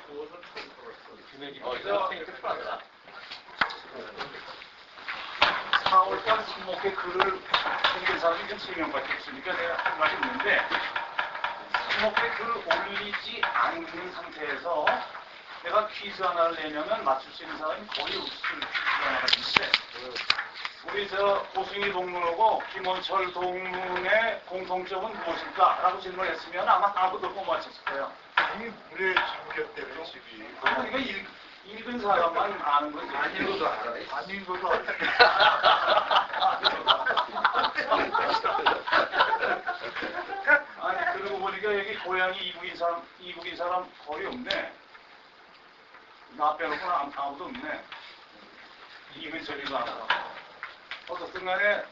그래서 4월달 친목회 글을 남긴 사람이 좀 3명밖에 없으니까 내가 할 말이 있는데, 친목회 글을 올리지 않은 상태에서 내가 퀴즈 하나를 내면은 맞출 수 있는 사람이 거의 없을 퀴즈 하나가 있는데, 우리 고승희 동문하고 김원철 동문의 공통점은 무엇일까? 라고 질문했으면 아마 아무도 못 맞췄을 거예요. 이미 물에 잠겼대요, 집이. 그러니까 읽은 사람만 아는 거지. 안 읽어도 알아요. 안 읽어도 알아요. 아니, 그러고 보니까 여기 고향이 이북인 사람 거의 없네. 나 빼놓고는 아무도 없네. 이근철이도 안 하고. 어쨌든 간에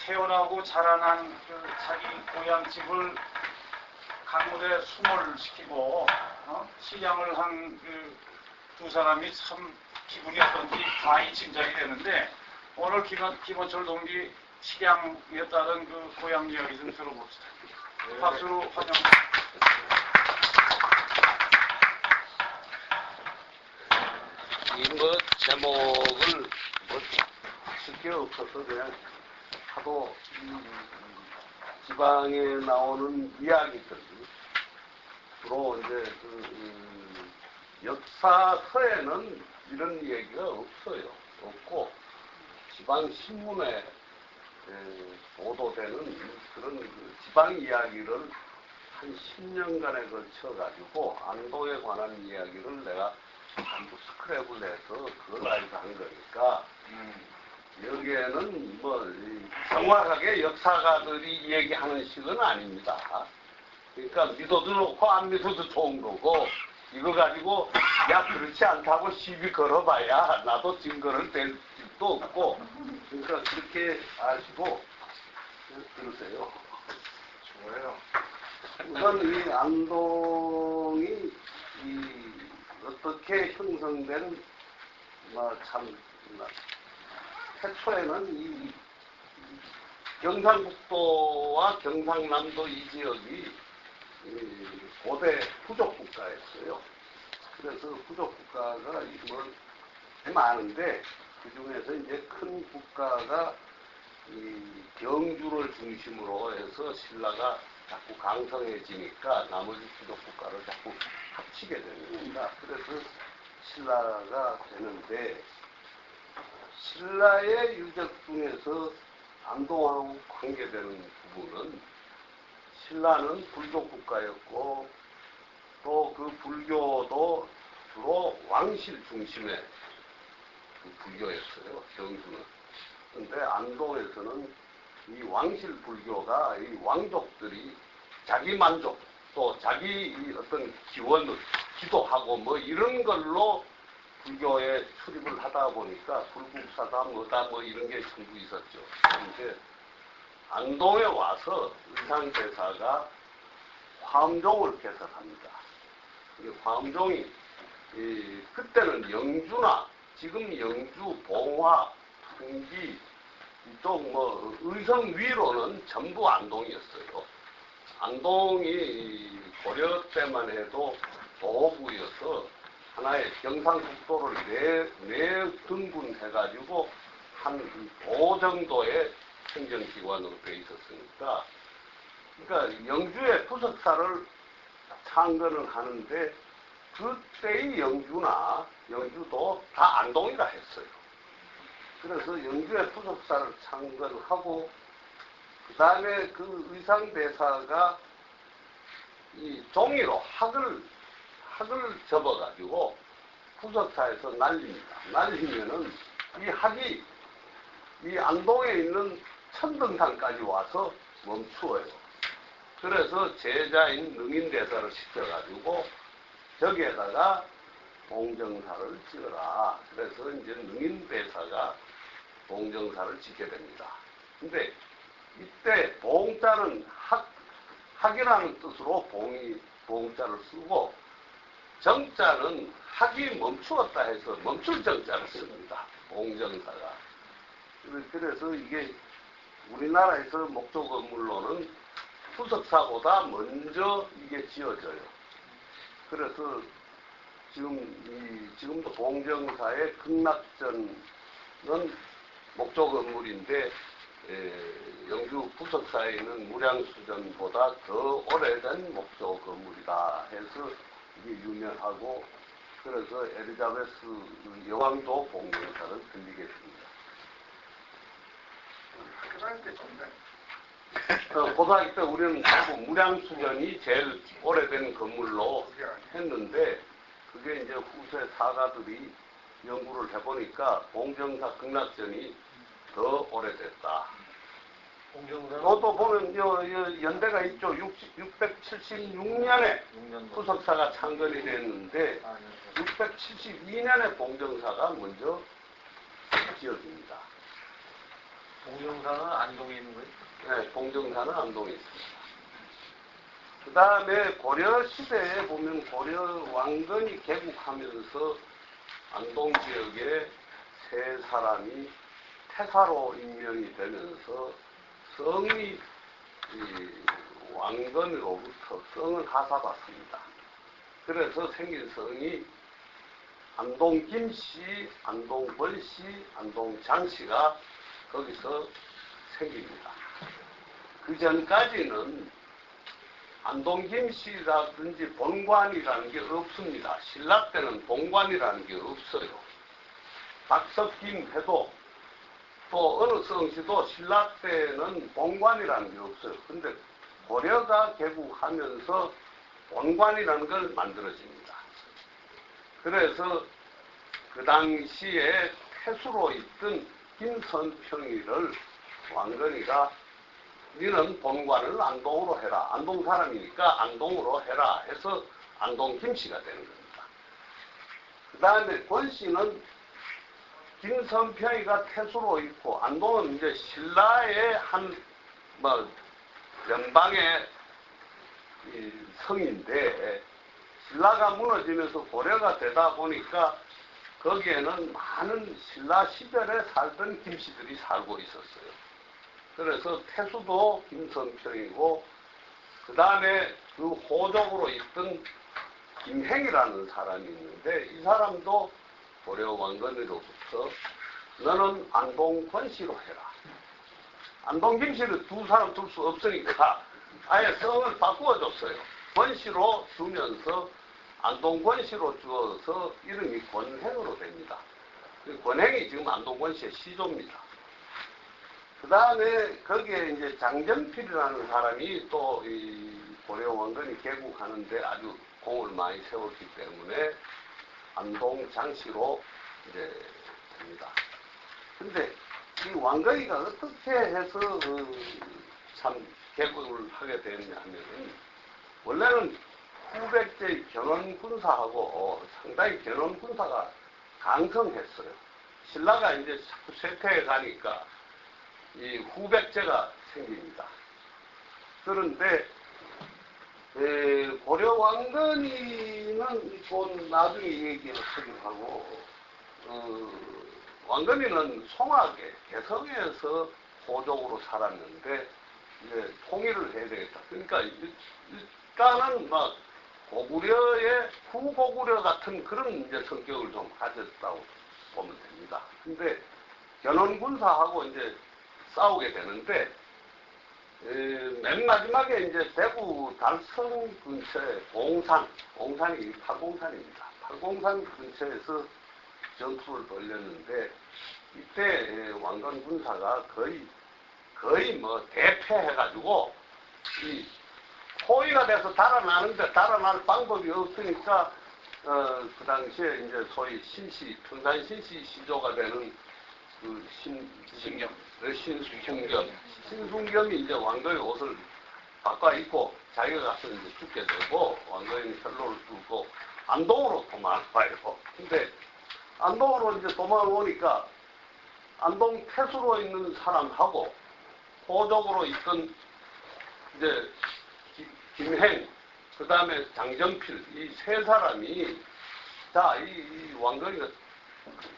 태어나고 자라난 자기 고향 집을 강물에 수몰 시키고 실양을 한 두 사람이 참 기분이 어떤지 과히 짐작이 되는데, 오늘 김원철 동기 실양이었다는 고향 이야기 좀 들어봅시다. 박수로 환영합니다. 이 제목을 쓸 게 없어서 그냥 하도 지방에 나오는 이야기들, 주로 이제 역사서에는 이런 얘기가 없고, 지방 신문에 보도되는 그런 지방 이야기를 한 10년간에 걸쳐가지고 안동에 관한 이야기를 내가 전부 스크랩을 해서 그걸 알고 한 거니까, 여기에는 정확하게 역사가들이 얘기하는 식은 아닙니다. 그러니까 믿어도 좋고 안 믿어도 좋은 거고, 이거 가지고 야 그렇지 않다고 시비 걸어봐야 나도 증거를 댈 수도 없고, 그러니까 그렇게 아시고 들으세요. 좋아요. 우선 이 안동이 어떻게 형성된 태초에는 이 경상북도와 경상남도 이 지역이 고대 부족 국가였어요. 그래서 부족 국가가 많은데, 그 중에서 이제 큰 국가가 이 경주를 중심으로 해서 신라가 자꾸 강성해지니까 나머지 부족 국가를 자꾸 합치게 되는 겁니다. 그래서 신라가 되는데, 신라의 유적 중에서 안동하고 관계되는 부분은, 신라는 불교 국가였고 또 그 불교도 주로 왕실 중심의 불교였어요, 경주는. 그런데 안동에서는 이 왕실 불교가 이 왕족들이 자기 만족 또 자기 어떤 기원을 기도하고 이런 걸로 불교에 출입을 하다 보니까 불국사다 뭐다 이런 게 전부 있었죠. 그런데 안동에 와서 의상대사가 화엄종을 개설합니다. 화엄종이 그때는 영주나 지금 영주, 봉화, 풍기 이쪽 의성 위로는 전부 안동이었어요. 안동이 고려 때만 해도 도구여서 하나의 경상북도를 네 등분해가지고 한 도 정도의 행정기관으로 되어 있었으니까, 그러니까 영주의 부석사를 창건을 하는데, 그때의 영주도 다 안동이라 했어요. 그래서 영주의 부석사를 창건하고, 그 다음에 그 의상대사가 이 종이로 학을 접어가지고 부석사에서 날립니다. 날리면은 이 학이 이 안동에 있는 천등산까지 와서 멈추어요. 그래서 제자인 능인대사를 시켜가지고 저기에다가 봉정사를 지어라. 그래서 이제 능인대사가 봉정사를 짓게 됩니다. 근데 이때 봉자는 학이라는 뜻으로 봉자를 쓰고, 정자는 학이 멈추었다 해서 멈출 정자를 씁니다. 봉정사가. 그래서 이게 우리나라에서 목조 건물로는 부석사보다 먼저 이게 지어져요. 그래서 지금도 봉정사의 극락전은 목조 건물인데 영주 부석사에 있는 무량수전보다 더 오래된 목조 건물이다 해서 이게 유명하고 그래서 엘리자베스 여왕도 봉정사를 들리게 됩니다. 학교 다닐 때 좋네. 고등학교 때 우리는 전부 무량수전이 제일 오래된 건물로 했는데 그게 이제 후세 사가들이 연구를 해보니까 봉정사 극락전이 더 오래됐다. 또 보면 연대가 있죠. 676년에 부석사가 창건이 됐는데 672년에 봉정사가 먼저 지어집니다. 봉정사는 안동에 있는 거예요? 네, 봉정사는 안동에 있습니다. 그 다음에 고려 시대에 보면 고려 왕건이 개국하면서 안동 지역에 세 사람이 태사로 임명이 되면서 성이 왕건으로부터 성을 하사받습니다. 그래서 생긴 성이 안동 김씨, 안동 벌씨, 안동 장씨가 거기서 생깁니다. 그 전까지는 안동 김씨라든지 본관이라는 게 없습니다. 신라 때는 본관이라는 게 없어요. 박석김 해도 또 어느 성씨도 신라 때는 본관이라는 게 없어요. 근데 고려가 개국하면서 본관이라는 걸 만들어집니다. 그래서 그 당시에 태수로 있던 김선평이를 왕건이가 니는 본관을 안동으로 해라. 안동 사람이니까 안동으로 해라 해서 안동 김씨가 되는 겁니다. 그 다음에 권씨는 김선평이가 태수로 있고 안동은 이제 신라의 한 연방의 성인데 신라가 무너지면서 고려가 되다 보니까 거기에는 많은 신라 시절에 살던 김씨들이 살고 있었어요. 그래서 태수도 김선평이고 그 다음에 그 호족으로 있던 김행이라는 사람이 있는데 이 사람도 고려 왕건으로부터 너는 안동 권씨로 해라. 안동 김씨를 두 사람 둘 수 없으니까 아예 성을 바꾸어줬어요. 권씨로 주면서 안동 권씨로 주어서 이름이 권행으로 됩니다. 권행이 지금 안동 권씨의 시조입니다. 그 다음에 거기에 이제 장전필이라는 사람이 또 이 고려 왕건이 개국하는데 아주 공을 많이 세웠기 때문에 안동 장씨로 이제 됩니다. 근데 이 왕건이가 어떻게 해서 참 개국을 하게 됐냐 하면은 원래는 후백제의 견훤군사하고 상당히 견훤군사가 강성했어요. 신라가 이제 자꾸 쇠퇴해 가니까 이 후백제가 생깁니다. 그런데 고려 왕건이는 곧 나중에 얘기를 하긴 하고 왕건이는 송악에 개성에서 호족으로 살았는데 이제 통일을 해야 되겠다. 그러니까 일단은 막 고구려의 후고구려 같은 그런 이제 성격을 좀 가졌다고 보면 됩니다. 근데 견훤군사하고 이제 싸우게 되는데 맨 마지막에 이제 대구 달성 근처에 봉산이 팔공산입니다. 팔공산 근처에서 전투를 벌였는데 이때 왕건 군사가 거의 뭐 대패해가지고 이 포위가 돼서 달아나는데 달아날 방법이 없으니까 그 당시에 이제 소위 평산 신시 시조가 되는 그 신순겸이 이제 왕건의 옷을 바꿔 입고 자기가 가서 이제 죽게 되고 왕건이 혈로를 뚫고 안동으로 도망와요. 근데 안동으로 이제 도망오니까 안동 태수로 있는 사람하고 호족으로 있던 이제 김행, 그 다음에 장정필 이 세 사람이 자, 이 왕건이가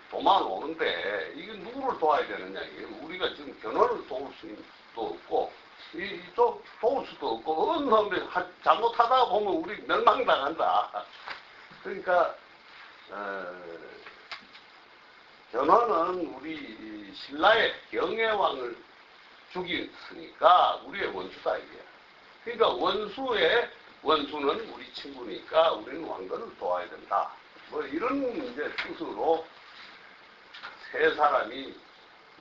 도망오는데 이게 누구를 도와야 되느냐. 우리가 지금 견훤을 도울 수도 없고 이쪽 도울 수도 없고 어느 놈이 잘못하다가 보면 우리 멸망당한다. 그러니까 견훤은 우리 신라의 경혜왕을 죽였으니까 우리의 원수다 이게. 그러니까 원수는 우리 친구니까 우리는 왕건을 도와야 된다. 뭐 이런 이제 뜻으로 세 사람이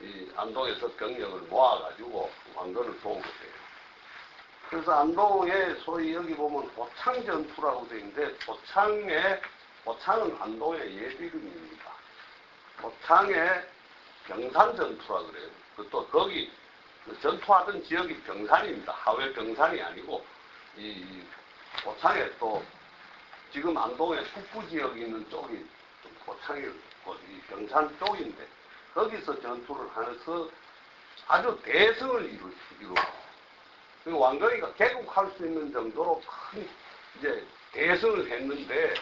이 안동에서 병력을 모아가지고 왕건을 도우게 돼요. 그래서 안동에 소위 여기 보면 도창 전투라고 되어 있는데 도창은 안동의 옛 이름입니다. 도창의 병산 전투라 그래요. 또 거기 전투하던 지역이 병산입니다. 하회 병산이 아니고 이 도창에 또 지금 안동의 북부 지역에 있는 쪽이 도창이 이 병산 쪽인데 거기서 전투를 하면서 아주 대승을 이루고 왕건이가 개국할 수 있는 정도로 큰 이제 대승을 했는데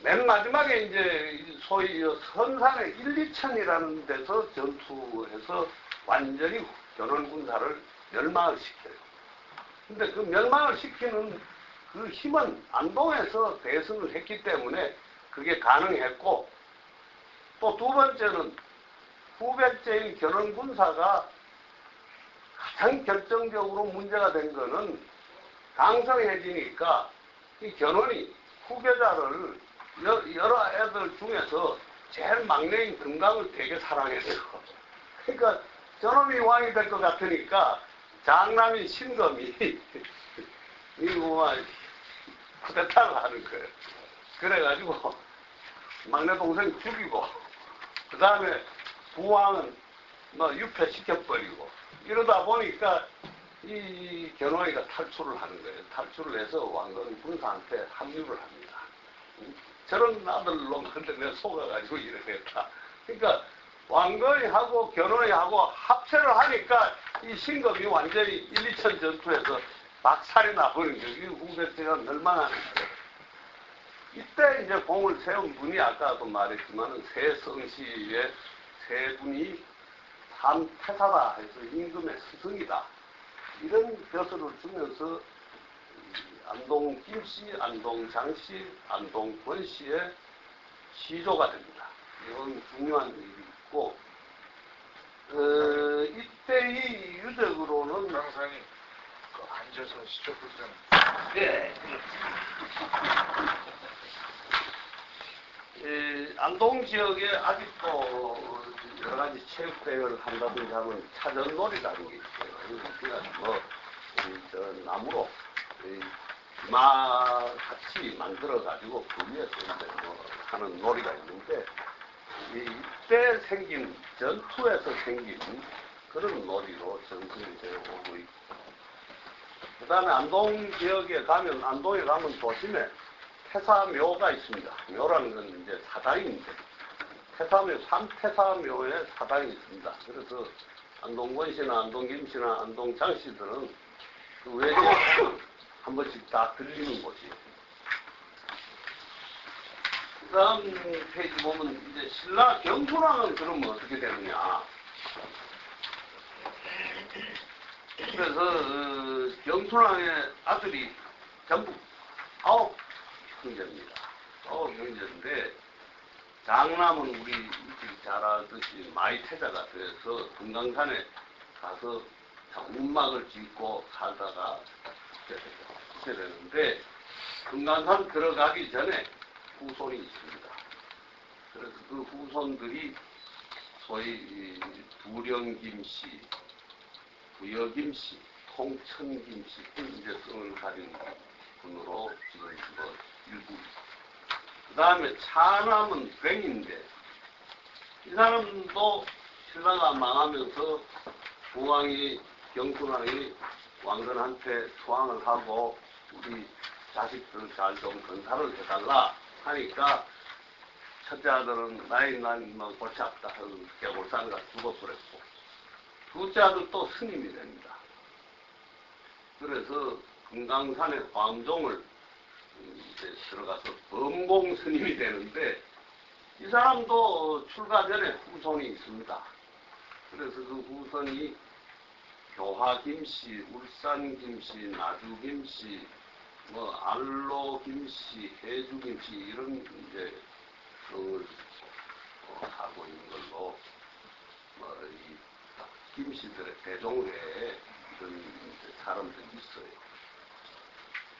맨 마지막에 이제 소위 선산의 1, 2천이라는 데서 전투해서 완전히 견훤군사를 멸망을 시켜요. 근데 그 멸망을 시키는 그 힘은 안동에서 대승을 했기 때문에 그게 가능했고 또 두 번째는 후백제인 견훤군사가 가장 결정적으로 문제가 된 거는 강성해지니까 이 견훤이 후계자를 여러 애들 중에서 제일 막내인 금강을 되게 사랑했어요. 그러니까 저놈이 왕이 될 것 같으니까 장남인 신검이 이거 쿠데타를 하는 거예요. 그래가지고 막내 동생 죽이고 그 다음에 부왕은 유폐시켜버리고 이러다 보니까 이 견훤이가 탈출을 하는 거예요. 탈출을 해서 왕건 군사한테 합류를 합니다. 저런 아들놈한테 내가 속아가지고 이러겠다. 그러니까 왕건이하고 견훤이하고 합체를 하니까 이 신검이 완전히 1, 2천 전투에서 박살이 나버린 거예요. 후백제가 멸망하는 거예요. 이때 이제 공을 세운 분이 아까도 말했지만 세 성씨의 세 분이 삼태사다 해서 임금의 스승이다. 이런 벼슬을 주면서 안동 김씨, 안동 장씨, 안동 권씨의 시조가 됩니다. 이건 중요한 일이 있고 이때의 유적으로는 항상이 앉아서 시초부터 예. 안동 지역에 아직도 여러 가지 체육대회를 한다든지 하면 차전놀이라는 게 있어요. 그러니까 저 나무로 기마같이 만들어가지고 그 위에서 이제 하는 놀이가 있는데 이때 생긴 전투에서 생긴 그런 놀이로 전승이 되어 오고 있고 그 다음에 안동 지역에 가면 안동에 가면 도심에 태사묘가 있습니다. 묘라는 건 이제 사당인데 태사묘, 삼태사묘에 사당이 있습니다. 그래서 안동권씨나 안동김씨나 안동장씨들은 그 외에 한 번씩 다 들리는 곳이에요. 그 다음 페이지 보면 이제 신라 경순왕은 그러면 어떻게 되느냐. 그래서 경순왕의 아들이 전부 9 형제입니다. 9 형제인데 장남은 우리 일찍 잘 알듯이 마이태자가 돼서 금강산에 가서 운막을 짓고 살다가 죽게 되는데 금강산 들어가기 전에 후손이 있습니다. 그래서 그 후손들이 소위 두령김씨, 부여김씨, 통천김씨 이제 성을 가진 분으로 지금 일부. 그 다음에 차남은 괭인데 이 사람도 신라가 망하면서 부왕이 경순왕이 왕건한테 투항을 하고 우리 자식들 잘 좀 건사를 해달라 하니까 첫째 아들은 난 골치 아프다 해서 개골산가 죽어버렸고 둘째 아들 또 스님이 됩니다. 그래서 금강산의 광종을 이제 들어가서 범공 스님이 되는데 이 사람도 출가 전에 후손이 있습니다. 그래서 그 후손이 교화김씨, 울산김씨, 나주김씨, 뭐 알로 김씨, 해주 김씨 이런 이제 그 하고 있는 걸로 뭐이 김씨들의 대종회에 이런 사람들이 있어요.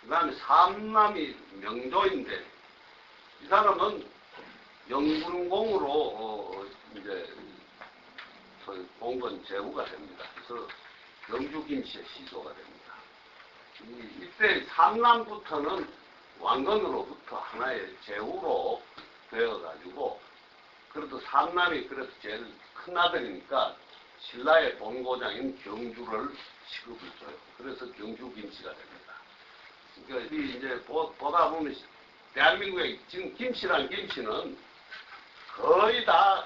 그다음에 삼남이 명조인데 이 사람은 영분공으로 이제 봉건 제후가 됩니다. 그래서 영주 김씨의 시조가 됩니다. 이때 삼남부터는 왕건으로부터 하나의 제후로 되어가지고 그래도 삼남이 그래도 제일 큰 아들이니까 신라의 본고장인 경주를 시급을 줘요. 그래서 경주 김씨가 됩니다. 그러니까 이제 보다 보면 대한민국의 지금 김씨란 김씨는 거의 다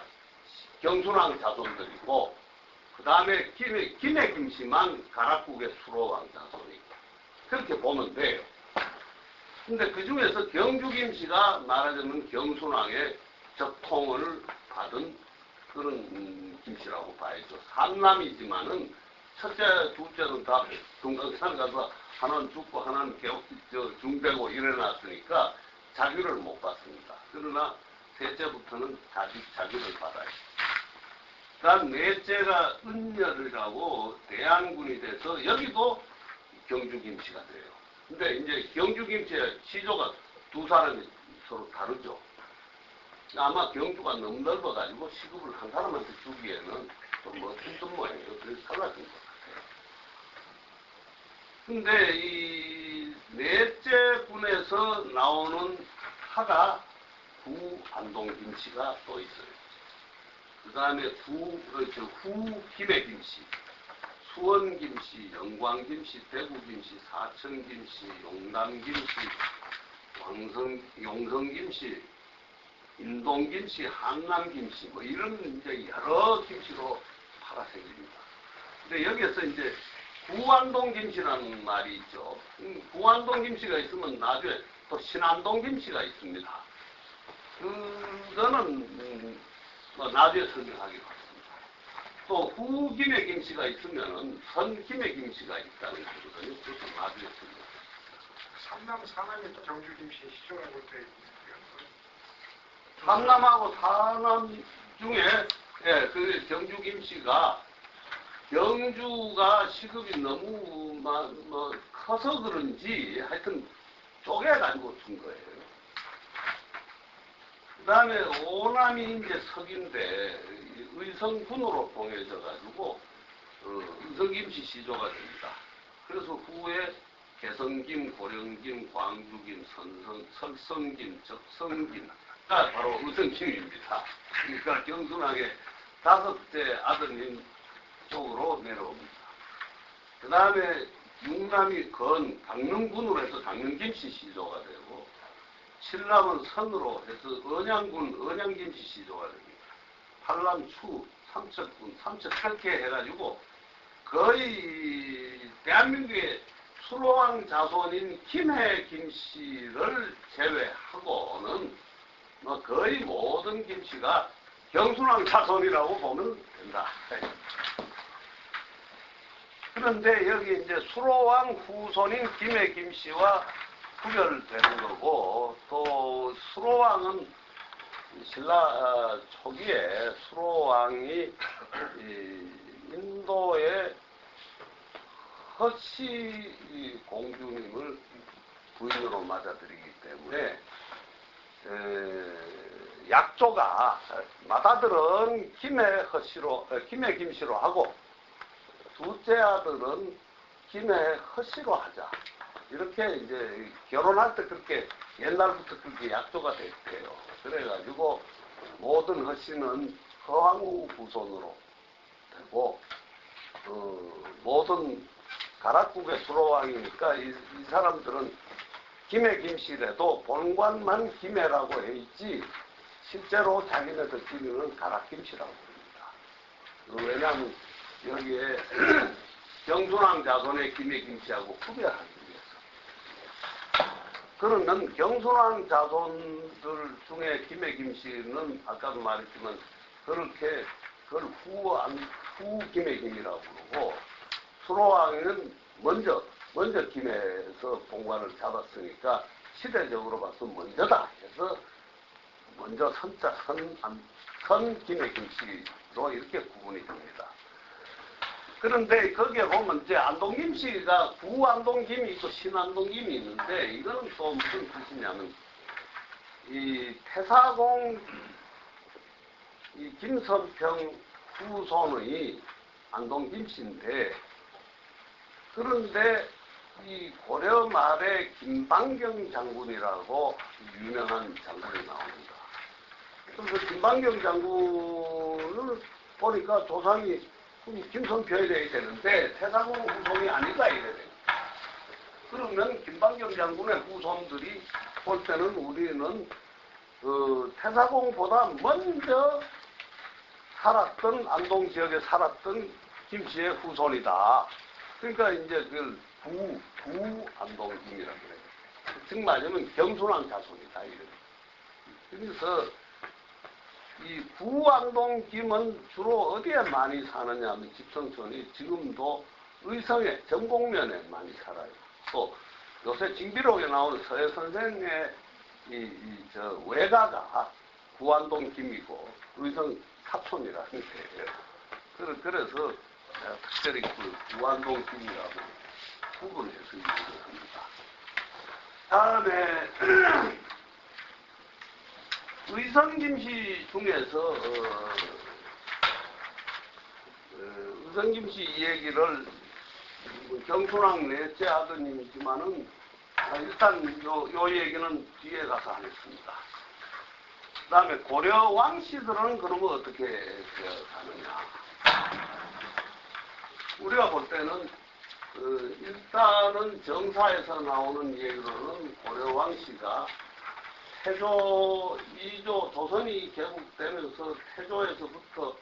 경순왕 자손들이고 그 다음에 김해 김씨만 가락국의 수로왕 자손이고 그렇게 보면 돼요. 근데 그 중에서 경주 김씨가 말하자면 경순왕의 적통을 받은 그런 김씨라고 봐야죠. 삼남이지만은 첫째, 둘째는 다 금강산 가서 하나는 죽고 하나는 중되고 이래놨으니까 자기를 못 받습니다. 그러나 셋째부터는 자기를 받아요. 그다음 넷째가 은열이라고 대안군이 돼서 여기도 경주 김씨가 돼요. 근데 이제 경주 김씨의 시조가 두 사람이 서로 다르죠. 아마 경주가 너무 넓어가지고 시급을 한 사람한테 주기에는 좀 뭐 힘든 모양이에요. 그래서 달라진 것 같아요. 근데 이 넷째 분에서 나오는 하가 구안동 김씨가 또 있어요. 그 다음에 후 김해 김씨, 수원 김씨, 영광 김씨, 대구 김씨, 사천 김씨, 용남 김씨, 용성 김씨, 인동 김씨, 한남 김씨, 뭐 이런 이제 여러 김씨로 팔아생깁니다. 근데 여기에서 이제 구안동 김씨라는 말이 있죠. 구안동 김씨가 있으면 나중에 또 신안동 김씨가 있습니다. 그거는 뭐 나중에 설명하기로 하겠습니다. 또 후김해 김씨가 있으면은 선김해 김씨가 있다는 거거든요. 그것도 나중에 설명하겠습니다. 삼남이 또 경주 김씨의 시조라고 되어 있고요. 삼남하고 사남 중에 그 경주 김씨가 경주가 시급이 너무 커서 그런지 하여튼 쪼개가지고 준 거예요. 그 다음에 오남이 이제 석인데 의성군으로 봉해져가지고 의성김씨 시조가 됩니다. 그래서 후에 개성김, 고령김, 광주김, 설성김, 적성김 바로 의성김입니다. 그러니까 경순왕의 다섯째 아드님 쪽으로 내려옵니다. 그 다음에 육남이 강릉군으로 해서 강릉김씨 시조가 되고 칠남은 선으로 해서 언양김씨 시조가 됩니다. 팔남 추, 삼척군, 삼척철계 해가지고 거의 대한민국의 수로왕 자손인 김해 김씨를 제외하고는 거의 모든 김씨가 경순왕 자손이라고 보면 된다. 그런데 여기 이제 수로왕 후손인 김해 김씨와 구별되는 거고 또 수로왕은 신라 초기에 수로왕이 인도의 허씨 공주님을 부인으로 맞아들이기 때문에 약조가 맏아들은 김해 김씨로 하고 둘째 아들은 김해 허씨로 하자. 이렇게 이제 결혼할 때 그렇게 옛날부터 그렇게 약조가 됐대요. 그래가지고 모든 허씨는 허황우 후손으로 되고 모든 가락국의 수로왕이니까 이 사람들은 김해 김씨라도 본관만 김해라고 해있지 실제로 자기네들끼리는 가락김씨라고 합니다. 왜냐하면 여기에 경순왕 자손의 김해 김씨하고 구별하기 위해서. 그러면 경순왕 자손들 중에 김해 김씨는 아까도 말했지만 그걸 후 김해 김이라고 부르고 수로왕은 먼저 먼저 김해에서 봉관을 잡았으니까 시대적으로 봐서 먼저다 해서 먼저 선 김해 김씨로 이렇게 구분이 됩니다. 그런데 거기에 보면 이제 안동 김씨가 구안동 김이 있고 신안동 김이 있는데 이거는 또 무슨 뜻이냐면 이 태사공 이 김선평 후손의 안동 김씨인데 그런데 이 고려 말에 김방경 장군이라고 유명한 장군이 나옵니다. 그래서 김방경 장군을 보니까 조상이 김선평이 돼야 되는데 태사공 후손이 아니다 이래 돼요. 그러면 김방경 장군의 후손들이 볼 때는 우리는 태사공보다 먼저 살았던 안동 지역에 살았던 김씨의 후손이다. 그러니까 이제 그 구안동 김이라고 그래요. 즉 말하면 경순왕 자손이다 이래. 그래서 이 구안동 김은 주로 어디에 많이 사느냐 하면 집성촌이 지금도 의성에 전곡면에 많이 살아요. 또 요새 징비록에 나오는 서해 선생의 저 외가가 구안동 김이고 의성 사촌이라는 거예요. 그래서 특별히 그 구안동 김이라고 구분해서 얘기를 합니다. 다음에 의성 김씨 중에서 의성 김씨 얘기를 경순왕 넷째 아드님이지만은 일단 요 얘기는 뒤에 가서 하겠습니다. 그 다음에 고려 왕씨들은 그러면 어떻게 하느냐. 우리가 볼 때는 일단은 정사에서 나오는 얘기로는 고려 왕씨가 태조 2조 조선이 개국되면서 태조에서부터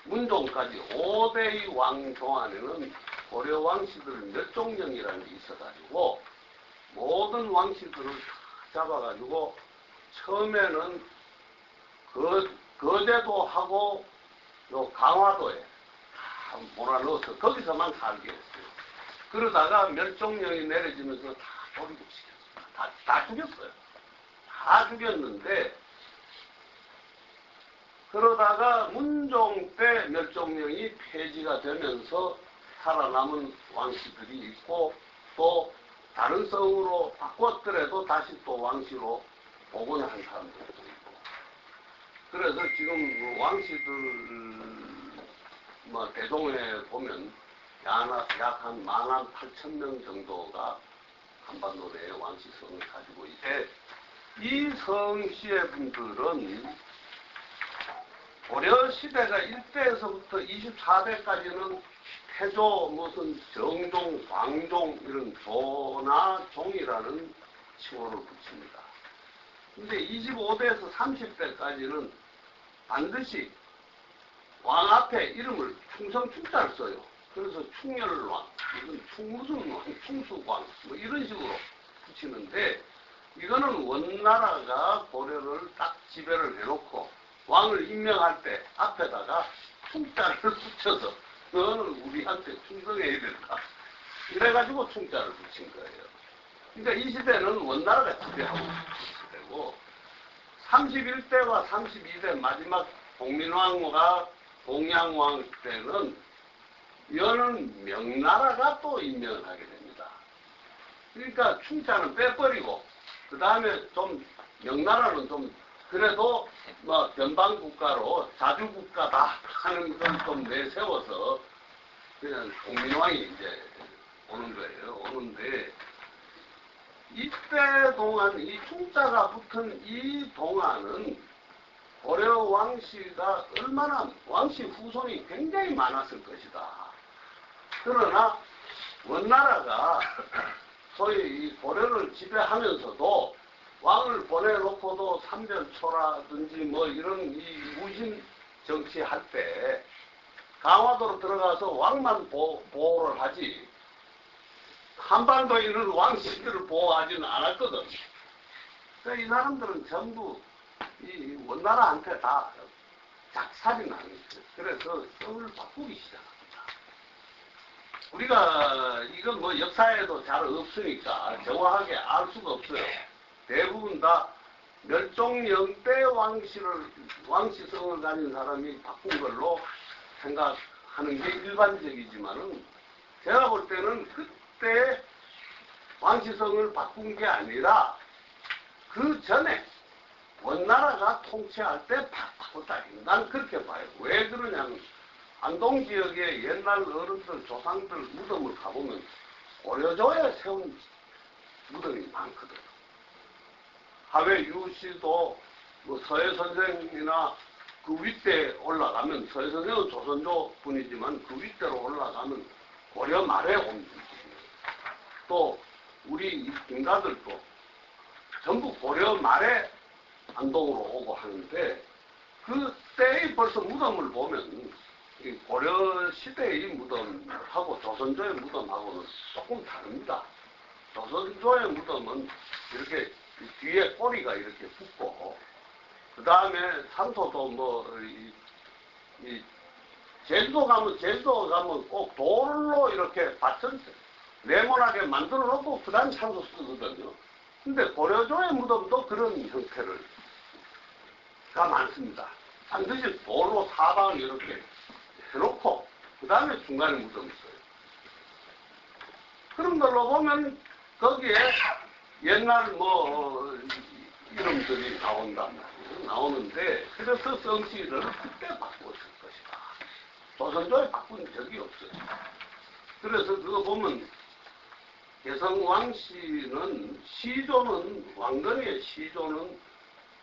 문종까지 5대의 왕조 안에는 고려 왕씨들 멸종령이라는 게 있어가지고 모든 왕씨들을 다 잡아가지고 처음에는 거제도 하고 요 강화도에 다 몰아넣어서 거기서만 살게 했어요. 그러다가 멸종령이 내려지면서 다 돌이시켰어요. 다 죽였어요. 다 죽였는데 그러다가 문종 때 멸종령이 폐지가 되면서 살아남은 왕씨들이 있고 또 다른 성으로 바꿨더라도 다시 또 왕씨로 복원한 사람들도 있고 그래서 지금 왕씨들 대종에 보면 약 한 18,000명 정도가 한반도 내에 왕씨성을 가지고 있는데 이 성씨의 분들은 고려 시대가 1대에서부터 24대까지는 태조 무슨 정종, 광종 이런 조나 종이라는 칭호를 붙입니다. 근데 25대에서 30대까지는 반드시 왕 앞에 이름을 충성충자를 써요. 그래서 충렬왕, 이건 무슨 왕, 충수왕 뭐 이런 식으로 붙이는데 이거는 원나라가 고려를 딱 지배를 해놓고 왕을 임명할 때 앞에다가 충자를 붙여서 너는 우리한테 충성해야 된다. 이래가지고 충자를 붙인 거예요. 그러니까 이 시대는 원나라가 지배하고 있는 시대고 31대와 32대 마지막 동민왕과 동양왕 때는 이거는 명나라가 또 임명을 하게 됩니다. 그러니까 충자는 빼버리고 그 다음에 좀 명나라는 좀 그래도 뭐 변방국가로 자주국가다 하는 걸 좀 내세워서 그냥 동민왕이 이제 오는 거예요. 오는데 이때 동안 이 충자가 붙은 이 동안은 고려 왕씨가 얼마나 왕씨 후손이 굉장히 많았을 것이다. 그러나 원나라가 소위 이 고려를 지배하면서도 왕을 보내놓고도 삼별초라든지 뭐 이런 이 무신 정치할 때 강화도로 들어가서 왕만 보호를 하지 한반도에 있는 왕씨들을 보호하지는 않았거든. 그러니까 이 사람들은 전부 이 원나라한테 다 작살이 나는 거예요. 그래서 성을 바꾸기 시작합니다. 우리가 이건 뭐 역사에도 잘 없으니까 정확하게 알 수가 없어요. 대부분 다 멸종영대 왕시성을 가진 사람이 바꾼 걸로 생각하는 게 일반적이지만은 제가 볼 때는 그때 왕시성을 바꾼 게 아니라 그 전에 원나라가 통치할 때 바꿨다. 난 그렇게 봐요. 왜 그러냐면 안동 지역의 옛날 어른들, 조상들 무덤을 가보면 고려조에 세운 무덤이 많거든. 하회 유씨도 뭐 서해 선생이나 그 윗대 올라가면, 서해 선생은 조선조 분이지만 그 윗대로 올라가면 고려 말에 온 분이에요. 또 우리 인가들도 전부 고려 말에 안동으로 오고 하는데, 그때의 벌써 무덤을 보면 이 고려 시대의 무덤하고 조선조의 무덤하고는 조금 다릅니다. 조선조의 무덤은 이렇게 뒤에 꼬리가 이렇게 붙고, 그 다음에 산소도 뭐, 제주도 가면 꼭 돌로 이렇게 받쳐, 네모나게 만들어 놓고 그 다음에 산소 쓰거든요. 근데 고려조의 무덤도 그런 형태를 가 많습니다. 반드시 돌로 사방을 이렇게 해놓고 그 다음에 중간에 무덤이 있어요. 그런 걸로 보면 거기에 옛날 뭐 이름들이 나온단 말이에요. 나오는데, 그래서 성씨를 그때 바꿨을 것이다. 조선조에 바꾼 적이 없어요. 그래서 그거 보면 개성왕씨는 시조는, 왕건이의 시조는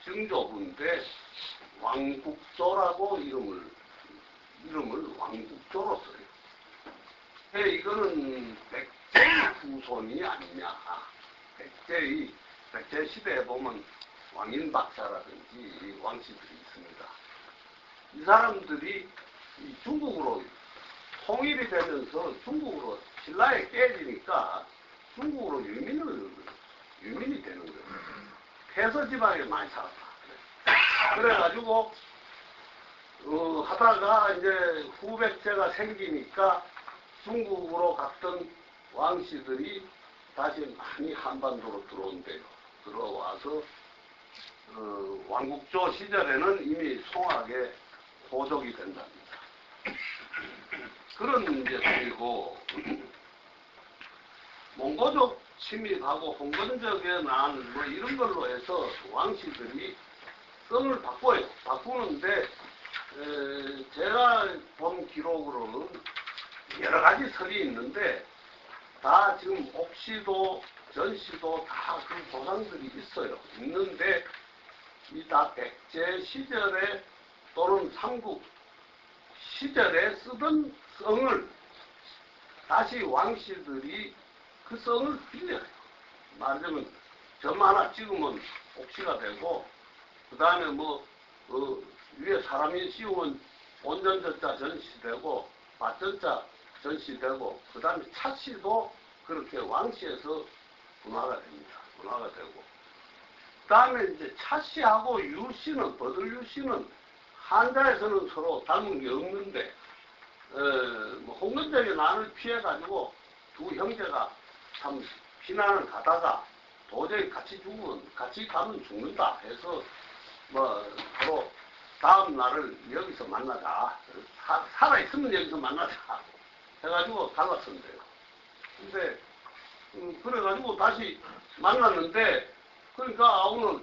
증조부인데 왕국조라고 이름을 왕국조로 써요. 이거는 백제의 후손이 아니냐. 백제 시대에 보면 왕인박사라든지 왕씨들이 있습니다. 이 사람들이 중국으로 통일이 되면서 중국으로 신라에 깨지니까 중국으로 유민이 되는 거예요. 폐서 지방에 많이 살았다. 그래가지고 하다가 이제 후백제가 생기니까 중국으로 갔던 왕씨들이 다시 많이 한반도로 들어온대요. 들어와서 왕국조 시절에는 이미 송악에 호족이 된답니다. 그런 문제들이고, 몽고족 침입하고 홍건적에 난 뭐 이런 걸로 해서 왕씨들이 성을 바꿔요. 바꾸는데 제가 본 기록으로는 여러 가지 설이 있는데, 다 지금 옥시도 전시도 다 그 조상들이 있어요. 있는데 이 다 백제 시절에 또는 삼국 시절에 쓰던 성을 다시 왕씨들이 그 성을 빌려요. 말하자면 점 하나 찍으면 옥시가 되고, 그 다음에 뭐 위에 사람이 씌우면 온전전자 전시되고 밭전자 전시되고, 그 다음에 차씨도 그렇게 왕씨에서 분화가 됩니다. 분화가 되고, 그 다음에 이제 차씨하고 유씨는, 버들유씨는 한자에서는 서로 닮은 게 없는데, 뭐 홍건적이 난을 피해가지고 두 형제가 참 피난을 가다가 도저히 같이 가면 죽는다 해서 뭐 서로 다음 날을 여기서 만나자, 살아있으면 여기서 만나자 해가지고 갈랐었는데요. 근데 그래가지고 다시 만났는데, 그러니까 오늘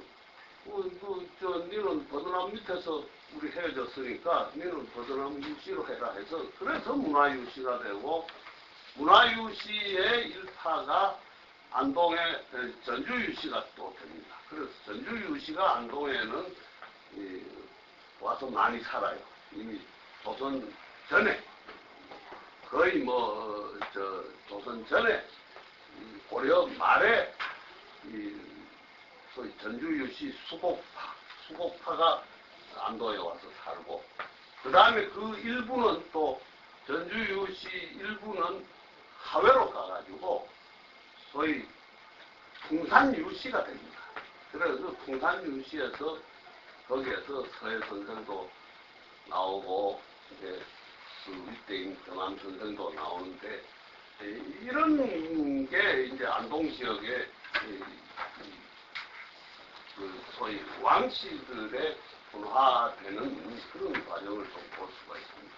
니는 버드나무 밑에서 우리 헤어졌으니까 니는 버드나무 유씨로 해라 해서, 그래서 문화유씨가 되고, 문화유씨의 일파가 안동의 전주유씨가 또 됩니다. 그래서 전주유씨가 안동에는 와서 많이 살아요. 이미 조선 전에, 거의 조선 전에 고려 말에 소위 전주유씨 수곡파가 안동에 와서 살고, 그 다음에 그 일부는 또 전주유씨 일부는 하회로 가가지고 소위 풍산유씨가 됩니다. 그래서 풍산유씨에서 거기에서 서해 선생도 나오고, 이제 그 윗대인 경암 선생도 나오는데, 이런 게 이제 안동 지역의 그 소위 왕씨들의 분화되는 그런 과정을 좀 볼 수가 있습니다.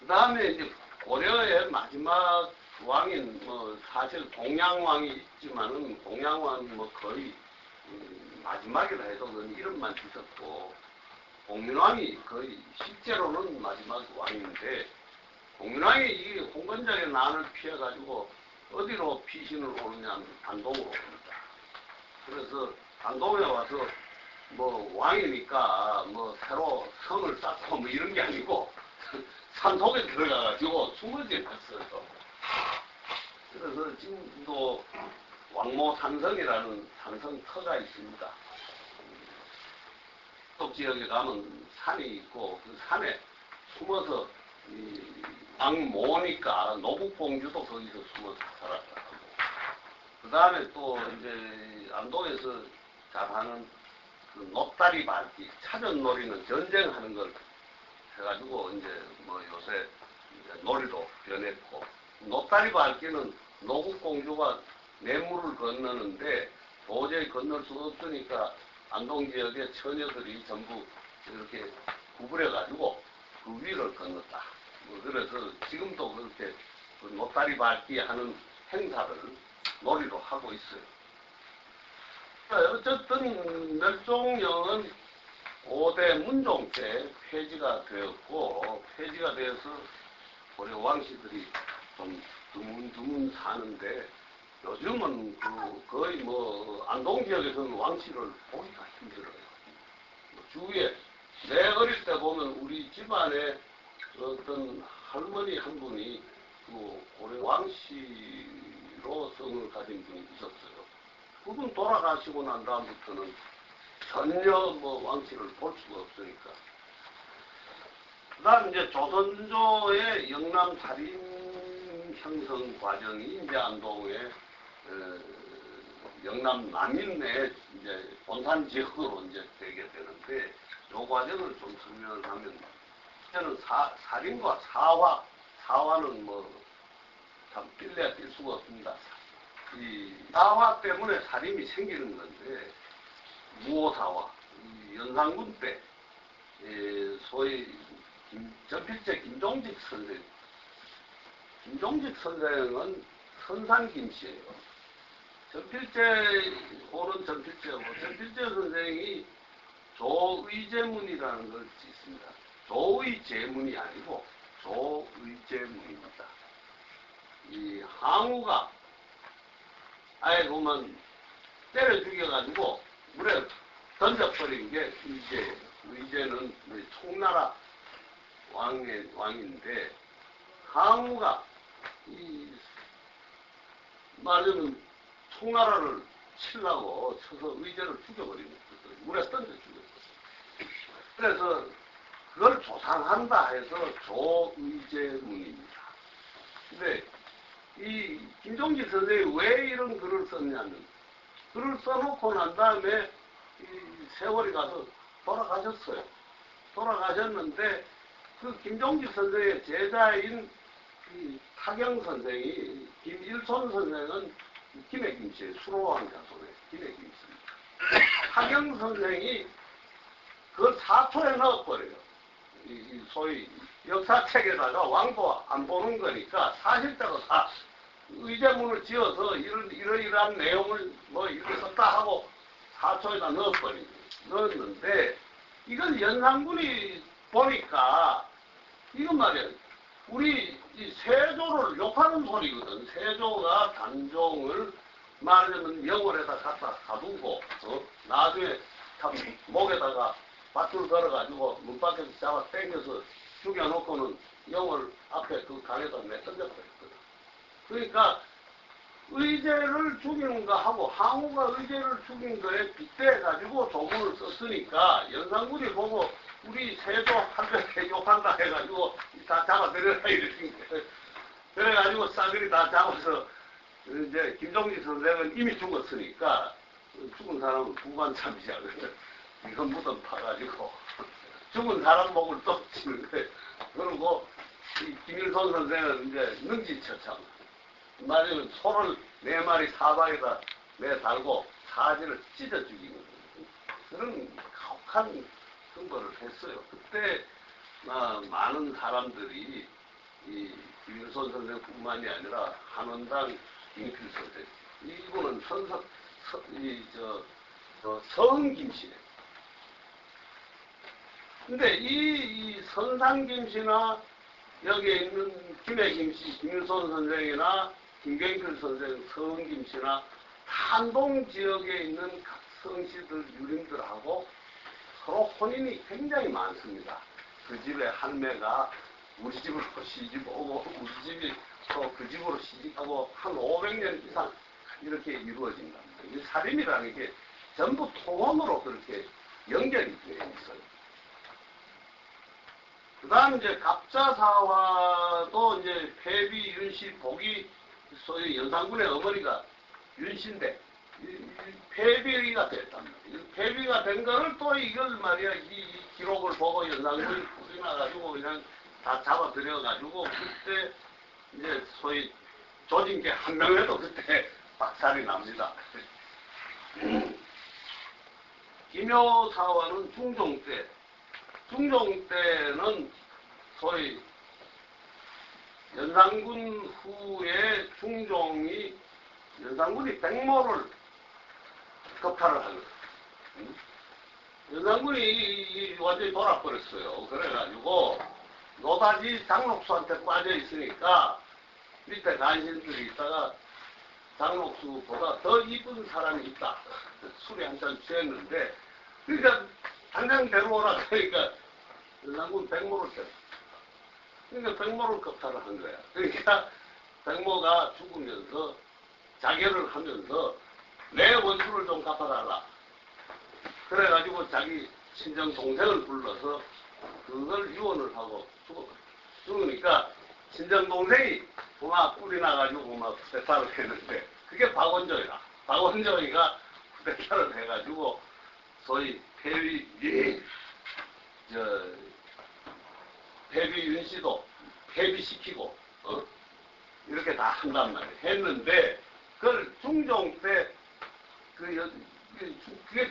그 다음에 이제 고려의 마지막 왕인 사실 동양왕이 있지만은 동양왕 거의 마지막이라 해도 이름만 있었고 공민왕이 거의 실제로는 마지막 왕인데 공민왕이 이 홍건작의 난을 피해가지고 어디로 피신을 오느냐 안동으로 옵니다. 그래서 안동에 와서 왕이니까 새로 성을 쌓고 이런 게 아니고 산속에 들어가가지고 숨어지었어요. 그래서 지금도 왕모 산성이라는 산성터가 있습니다. 쪽 지역에 가면 산이 있고 그 산에 숨어서 왕모니까 노북공주도 거기서 숨어서 살았다. 그 다음에 또 이제 안동에서 잘하는 그 노다리 밟기, 차전놀이는 전쟁하는 걸 해가지고 이제 요새 이제 놀이로 변했고 노다리 밟기는 노국공주가 내물을 건너는데 도저히 건널 수 없으니까 안동 지역의 처녀들이 전부 이렇게 구부려가지고 그 위를 건넜다. 그래서 지금도 그렇게 그 노다리 밟기 하는 행사를 놀이로 하고 있어요. 어쨌든 멸종령은 5대 문종 때 폐지가 되었고 폐지가 되어서 고려 왕씨들이 좀 드문드문 사는데 요즘은 거의 안동 지역에서는 왕씨를 보기가 힘들어요. 주위에 내 어릴 때 보면 우리 집안에 어떤 할머니 한 분이 그 고려 왕씨로 성을 가진 분이 있었어요. 그분 돌아가시고 난 다음부터는 전혀 왕씨를 볼 수가 없으니까. 그 다음 이제 조선조의 영남 살인 형성 과정이 이제 안동의 영남 남인내 이제 본산 지역으로 이제 되게 되는데 이 과정을 좀 설명을 하면 저는 살인과 사화는 참 낄래야 낄 수가 없습니다. 이 사화 때문에 살인이 생기는 건데 무오사화 연산군 때 소위 전필제 김종직 선생은 선산김씨예요. 전필제호는 전필제고 전필제 선생이 조의제문이라는 걸 짓습니다. 조의제문이 아니고 조의제문입니다. 이 항우가 아예 보면 때려 죽여가지고 물에 던져버린 게 의제는 총나라 왕인데 항우가 말하자면 총나라를 치려고 쳐서 의제를 죽여버린 거예요. 물에 던져 죽였어요. 그래서 그걸 조상한다 해서 조의제문입니다. 근데 이 김종직 선생이 왜 이런 글을 썼냐면 글을 써놓고 난 다음에 이 세월이 가서 돌아가셨어요. 돌아가셨는데 그 김종직 선생의 제자인 이 타경 선생이 김일손 선생은 김해 김씨의 수로왕 자손의 김해 김씨입니다. 타경 선생이 그 사초에 넣어버려요. 이 소위 역사책에다가 왕도 안 보는 거니까 사실대로 다 의제문을 지어서 이러이러한 내용을 이렇게 썼다 하고 사초에다 넣었는데 이건 연산군이 보니까 이건 말이야 우리 이 세조를 욕하는 소리거든. 세조가 단종을 말하자면 명월에다 갖다 가두고 나중에 목에다가 밧줄 걸어가지고 문 밖에서 잡아 당겨서 죽여놓고는 영월 앞에 그 강에다 내던져버렸거든. 그러니까 의제를 죽이는 거 하고 항우가 의제를 죽인 거에 빗대가지고 조문을 썼으니까 연산군이 보고 우리 세조 한편에 욕한다 해가지고 다 잡아들여라 이러는 거예요. 그래가지고 싸그리 다 잡아서 이제 김종직 선생은 이미 죽었으니까 죽은 사람은 부관참이야. 이건 무덤 파가지고 죽은 사람 목을 떡 치는 거예요. 그리고 이 김일성 선생은 이제 능지처참 말하자면 소를 4마리 사방에다 매달고 사지를 찢어 죽이는 그런 가혹한 선거를 했어요. 그때 많은 사람들이 이 김일성 선생뿐만이 아니라 한원당 김필 선생 이분은 서은 김씨네. 근데 이 선상 김씨나 여기에 있는 김해 김씨, 김일손 선생이나 김경필 선생, 서은 김씨나 한동 지역에 있는 각 성씨들, 유림들하고 서로 혼인이 굉장히 많습니다. 그 집의 할매가 우리 집으로 시집 오고, 우리 집이 또 그 집으로 시집하고 한 500년 이상 이렇게 이루어진다. 이 살인이라는 게 전부 통혼으로 그렇게 연결이 되어 있어요. 그 다음 이제 갑자사화도 이제 폐비, 윤씨, 복이 소위 연산군의 어머니가 윤씨인데 폐비가 됐단 말이에요. 폐비가 된 거를 또 이걸 말이야 이 기록을 보고 연산군이 뿌리 나가지고 그냥 다 잡아들여가지고 그때 이제 소위 조진계 한 명에도 그때 박살이 납니다. 김효사화는 중종 때는 소위 연산군 후에 연산군이 백모를 겁탈을 하거든. 연산군이 완전히 돌아버렸어요. 그래가지고 노다지 장록수한테 빠져 있으니까 밑에 간신들이 있다가 장록수보다 더 이쁜 사람이 있다. 술이 한잔 취했는데 그러니까 당장 데려오라 그러니까 연산군 백모를 쳤어. 그러니까 백모를 겁탈을 한 거야. 그러니까 백모가 죽으면서 자결을 하면서 내 원수를 좀 갚아달라. 그래가지고 자기 친정 동생을 불러서 그걸 유언을 하고 죽으니까 친정 동생이 막 뿔이 나가지고 막 쿠데타를 했는데 그게 박원조이라. 박원조이가 쿠데타를 해가지고 소위 폐비윤씨도 폐비시키고 이렇게 다 한단 말이에요. 했는데 그걸 중종 때 그게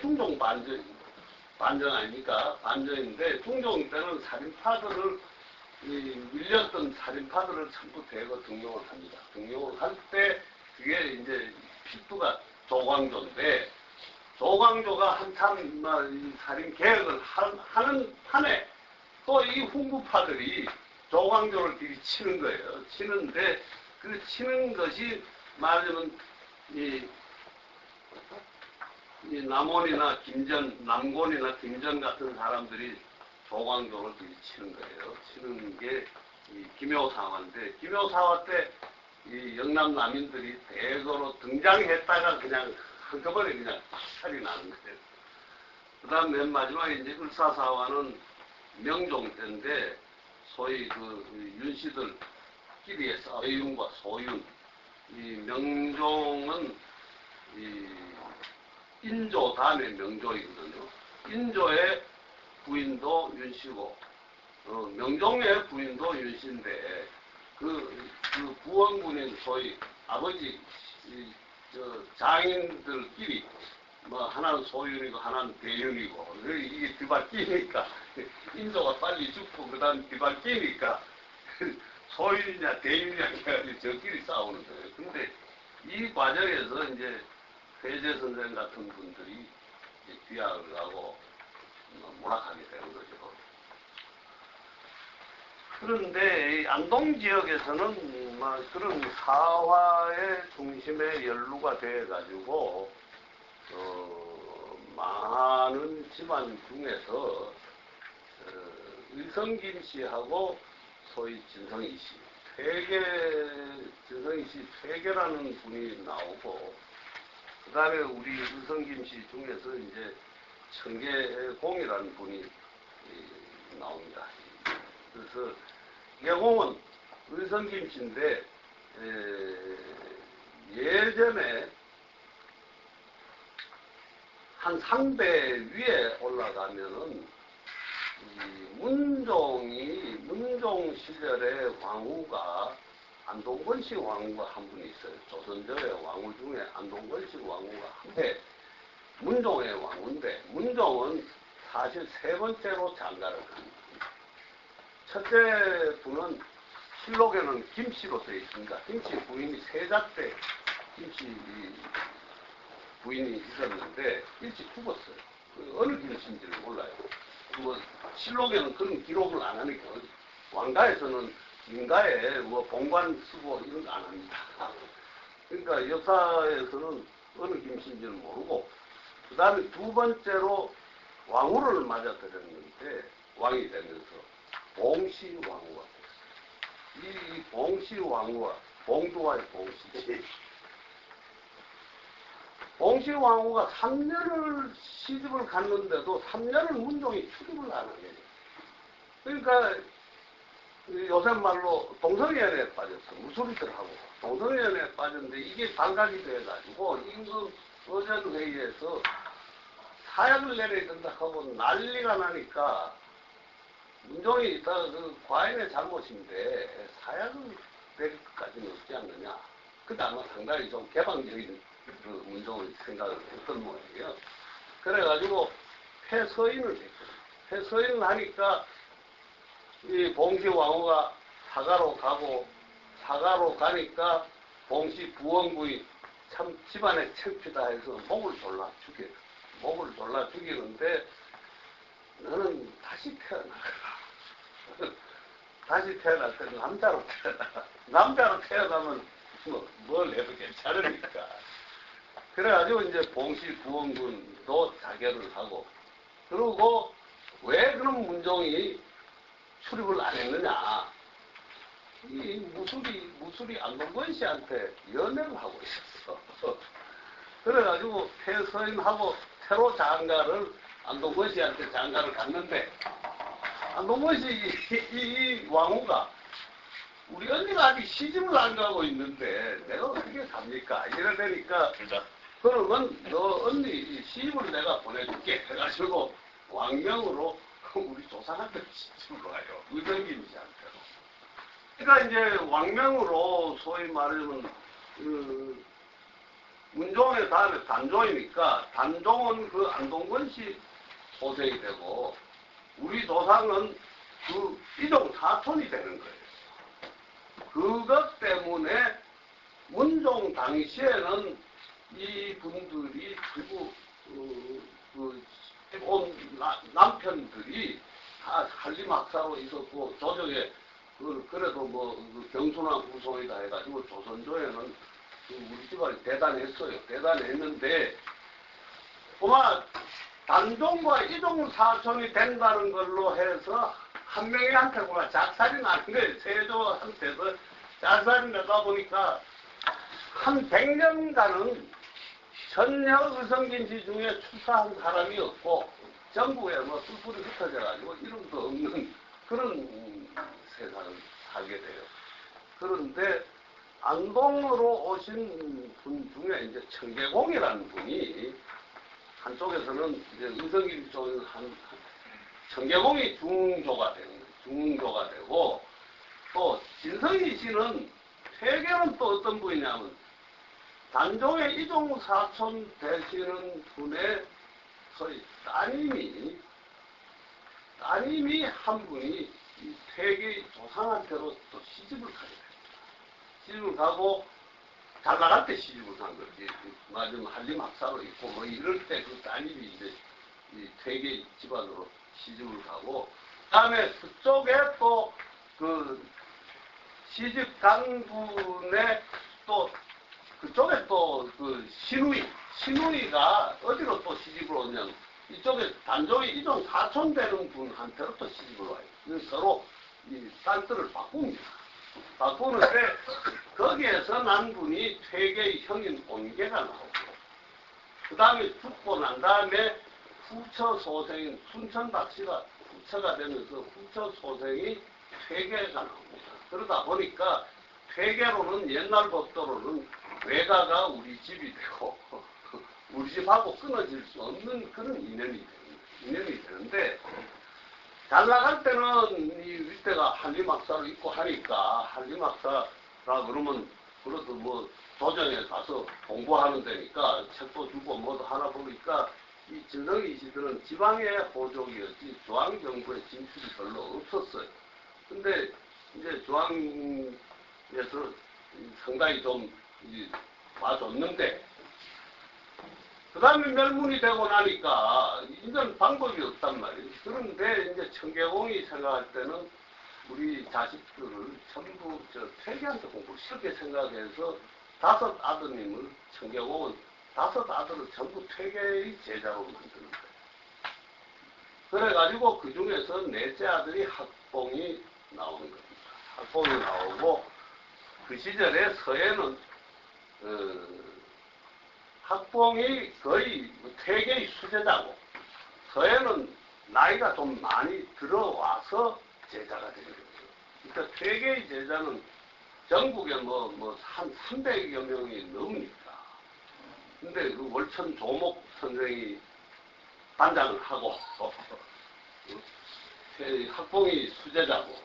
중종 반정 아닙니까? 반정인데 중종 때는 살인파들을 밀렸던 살인파들을 전부 대거 등용을 합니다. 등용을 할 때 그게 이제 필두가 조광조인데 조광조가 한참 살인 계획을 하는 판에 또 이 훈구파들이 조광조를 들이치는 거예요. 치는데 그 치는 것이 말하자면 이 남원이나 남곤이나 김전 같은 사람들이 조광조를 들이치는 거예요. 치는 게 이 김효사화인데 김효사화 때 이 영남 남인들이 대거로 등장했다가 그냥 한꺼번에 그냥 살이 나는 거예요. 그 다음 맨 마지막에 이제 을사사화는 명종 때인데 소위 그 윤씨들끼리의 서윤과 소윤 이 명종은 이 인조 다음에 명종이거든요. 인조의 부인도 윤씨고 명종의 부인도 윤씨인데 그 부원군인 소위 아버지 장인들끼리 뭐 하나는 소윤이고 하나는 대윤이고 이게 뒤바뀌니까 인조가 빨리 죽고 그 다음 뒤바뀌니까 소윤이냐 대윤이냐 해가지고 저끼리 싸우는 거예요. 근데 이 과정에서 이제 회재 선생 같은 분들이 귀향을 하고 몰락하게 되는 거죠. 그런데 안동 지역에서는 그런 사화의 중심에 연루가 돼가지고 많은 집안 중에서 의성김 씨하고 소위 진성희 씨, 진성희 씨 퇴계라는 분이 나오고 그 다음에 우리 의성김 씨 중에서 이제 청계공이라는 분이 나옵니다. 그래서 계공은 의성김 씨인데 예전에 한 상배 위에 올라가면은 문종 시절에 왕후가 안동권식 왕후가 한 분이 있어요. 조선조의 왕후 중에 안동권식 왕후가 한데 문종의 왕후인데 문종은 사실 세 번째로 장가를 갑니다. 첫째 분은 실록에는 김씨로 되어 있습니다. 김씨 부인이 세자 때 김씨 부인이 있었는데 일찍 죽었어요. 어느 김씨인지는 몰라요. 뭐 실록에는 그런 기록을 안 하니까 왕가에서는 민가에 뭐 본관 쓰고 이런 거 안 합니다. 그러니까 역사에서는 어느 김씨인지는 모르고 그 다음에 두 번째로 왕후를 맞아들였는데 왕이 되면서 봉씨 왕후가 됐어요. 이 봉씨 왕후와 봉두와의 봉씨지. 봉씨 왕후가 3년을 시집을 갔는데도 3년을 문종이 출입을 안 하게 돼요. 그러니까 요새 말로 동성연애에 빠졌어. 무소리들하고 동성연애에 빠졌는데 이게 반각이 돼가지고 임금 의전회의에서 사약을 내려야 된다 하고 난리가 나니까 문종이 그 과인의 잘못인데 사약을 내릴 것까지는 없지 않느냐. 그때 아마 상당히 좀 개방적인 그 문종의 생각을 했던 모양이에요. 그래가지고 폐서인을 했거든요. 폐서인을 하니까 이 봉씨 왕후가 사가로 가니까 봉씨 부원군이 참 집안에 창피다 해서 목을 졸라 죽여요. 목을 졸라 죽이는데 너는 다시 태어나라. 다시 태어날 때 남자로 태어나라. 남자로 태어나면 뭘 해도 괜찮으니까. 그래가지고 이제 봉씨 부원군도 자결을 하고 그리고 왜 그런 문종이 출입을 안 했느냐. 이 무술이 안동권 씨한테 연애를 하고 있었어. 그래가지고 폐서인하고 새로 장가를 안동권 씨한테 장가를 갔는데 안동권 씨 이 왕후가 우리 언니가 아직 시집을 안 가고 있는데 내가 어떻게 삽니까? 이러니까 그러면 너 언니 시집을 내가 보내줄게 해가지고 왕명으로 우리 조상한테 시집을 와요. 의정김 씨한테로. 그러니까 이제 왕명으로 소위 말하면 그 문종의 다음에 단종이니까 단종은 그 안동권 씨 소생이 되고 우리 조상은 그 이종 사촌이 되는 거예요. 그것 때문에 문종 당시에는 이 분들이 전부 온 남편들이 다 한림학사로 있었고 조정에 그래도 뭐 경순한 후손이다 해가지고 조선조에는 우리 집안이 대단했어요. 대단했는데 그만 단종과 이종 사촌이 된다는 걸로 해서 한 명한테구나 작살이 나는 거예요. 세조한테서 작살이 나다 보니까 한 100년간은 전혀 의성김씨 중에 출사한 사람이 없고 전국에 뭐 뿔뿔이 흩어져가지고 이름도 없는 그런 세상을 살게 돼요. 그런데 안동으로 오신 분 중에 이제 청계공이라는 분이 한쪽에서는 이제 의성김씨 쪽에서 청계공이 중조가 되는 거예요. 중조가 되고 또 진성희 씨는 퇴계는 또 어떤 분이냐면 단종의 이종 사촌 되시는 분의 소위 따님이 한 분이 이 퇴계 조상한테로 또 시집을 가게 됩니다. 시집을 가고 잘 나갈 때 시집을 간 거지. 맞으면 한림학사로 있고 뭐 이럴 때 그 따님이 이제 이 퇴계 집안으로 시집을 가고 그다음에 그쪽에 또 그 시집 간 분의 또 그쪽에 또 그 신우이가 어디로 또 시집을 오냐면 이쪽에 단종이 이종 사촌 되는 분한테로 또 시집을 와요. 그래서 서로 이 땅들을 바꿉니다. 바꾸는데 거기에서 난 분이 퇴계의 형인 온계가 나오고 그 다음에 죽고 난 다음에 후처 소생인 순천박씨가 후처가 되면서 후처 소생이 퇴계가 나옵니다. 그러다 보니까 퇴계로는 옛날 법도로는 외가가 우리 집이 되고 우리 집하고 끊어질 수 없는 그런 인연이 되는데 잘 나갈 때는 이 윗대가 한림학사를 있고 하니까 한림학사라 그러면 그래도 뭐 도정에 가서 공부하는 데니까 책도 주고 뭐도 하나 보니까 이 전성기 시대는 지방의 호족이었지 중앙정부의 진출이 별로 없었어요. 근데 이제 중앙에서 상당히 좀 와줬는데 그 다음에 멸문이 되고 나니까 이제는 방법이 없단 말이에요. 그런데 이제 청계공이 생각할 때는 우리 자식들을 전부 퇴계한테 공부를 쉽게 생각해서 5 아드님을 청계공은 5 아들을 전부 퇴계의 제자로 만드는 거예요. 그래가지고 그 중에서 넷째 아들이 학봉이 나오는 겁니다. 학봉이 나오고 그 시절에 서해는 학봉이 거의 퇴계의 수제자고 서해는 나이가 좀 많이 들어와서 제자가 되는 거죠. 그러니까 퇴계의 제자는 전국에 한 300여 명이 넘으니까. 근데 그 월천 조목 선생이 반장을 하고 학봉이 수제자고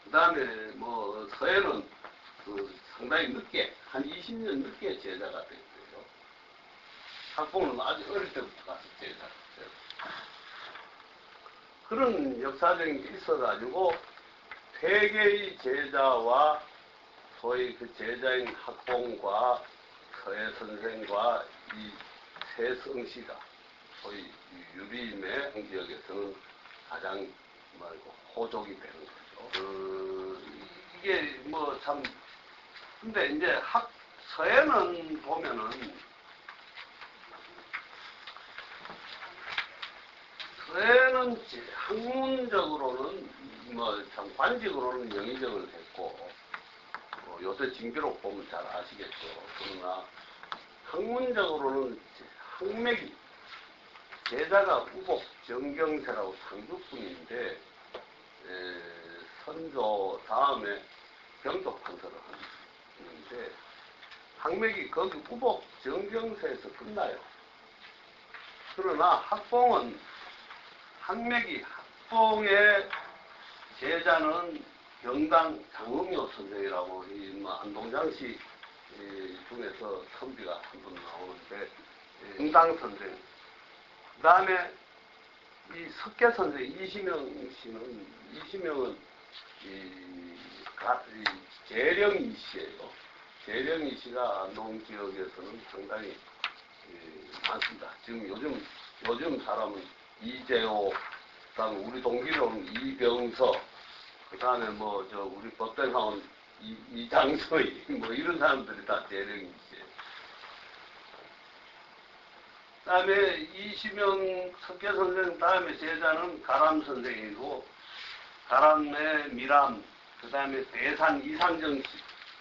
그 다음에 뭐 서해는 상당히 늦게 한 20년 늦게 제자가 됐어요. 학봉은 아주 어릴 때부터 가서 제자가 됐어요. 그런 역사적인 게 있어가지고 퇴계의 제자와 소위 그 제자인 학봉과 서해 선생과 이 세 성씨가 소위 유림의 지역에서는 가장 호족이 되는 거죠. 이게 뭐 참 근데 이제 서해는 보면은 서해는 학문적으로는 참 관직으로는 영의정을 했고 요새 징비록 보면 잘 아시겠죠. 그러나 학문적으로는 학맥이 제자가 우복 정경세라고 상주분인데 선조 다음에 병조 판서를 하는데 학맥이 거기 우복 정경세에서 끝나요. 그러나 학봉은 학맥이 학봉의 제자는 경당 장흥효 선생이라고 안동장씨 중에서 선비가 한 분 나오는데 경당 선생 그 다음에 이 석계 선생 이시명은 재령이 씨예요. 재령이 씨가 안동 지역에서는 상당히 많습니다. 지금 요즘 사람은 이재호, 그다음에 우리 동기로는 이병서, 그다음에 우리 법대 나온 이장서희 이런 사람들이 다 재령이 씨예요. 그다음에 이시명 석계 선생 다음에 제자는 가람 선생이고 가람의 미람, 그다음에 대산 이상정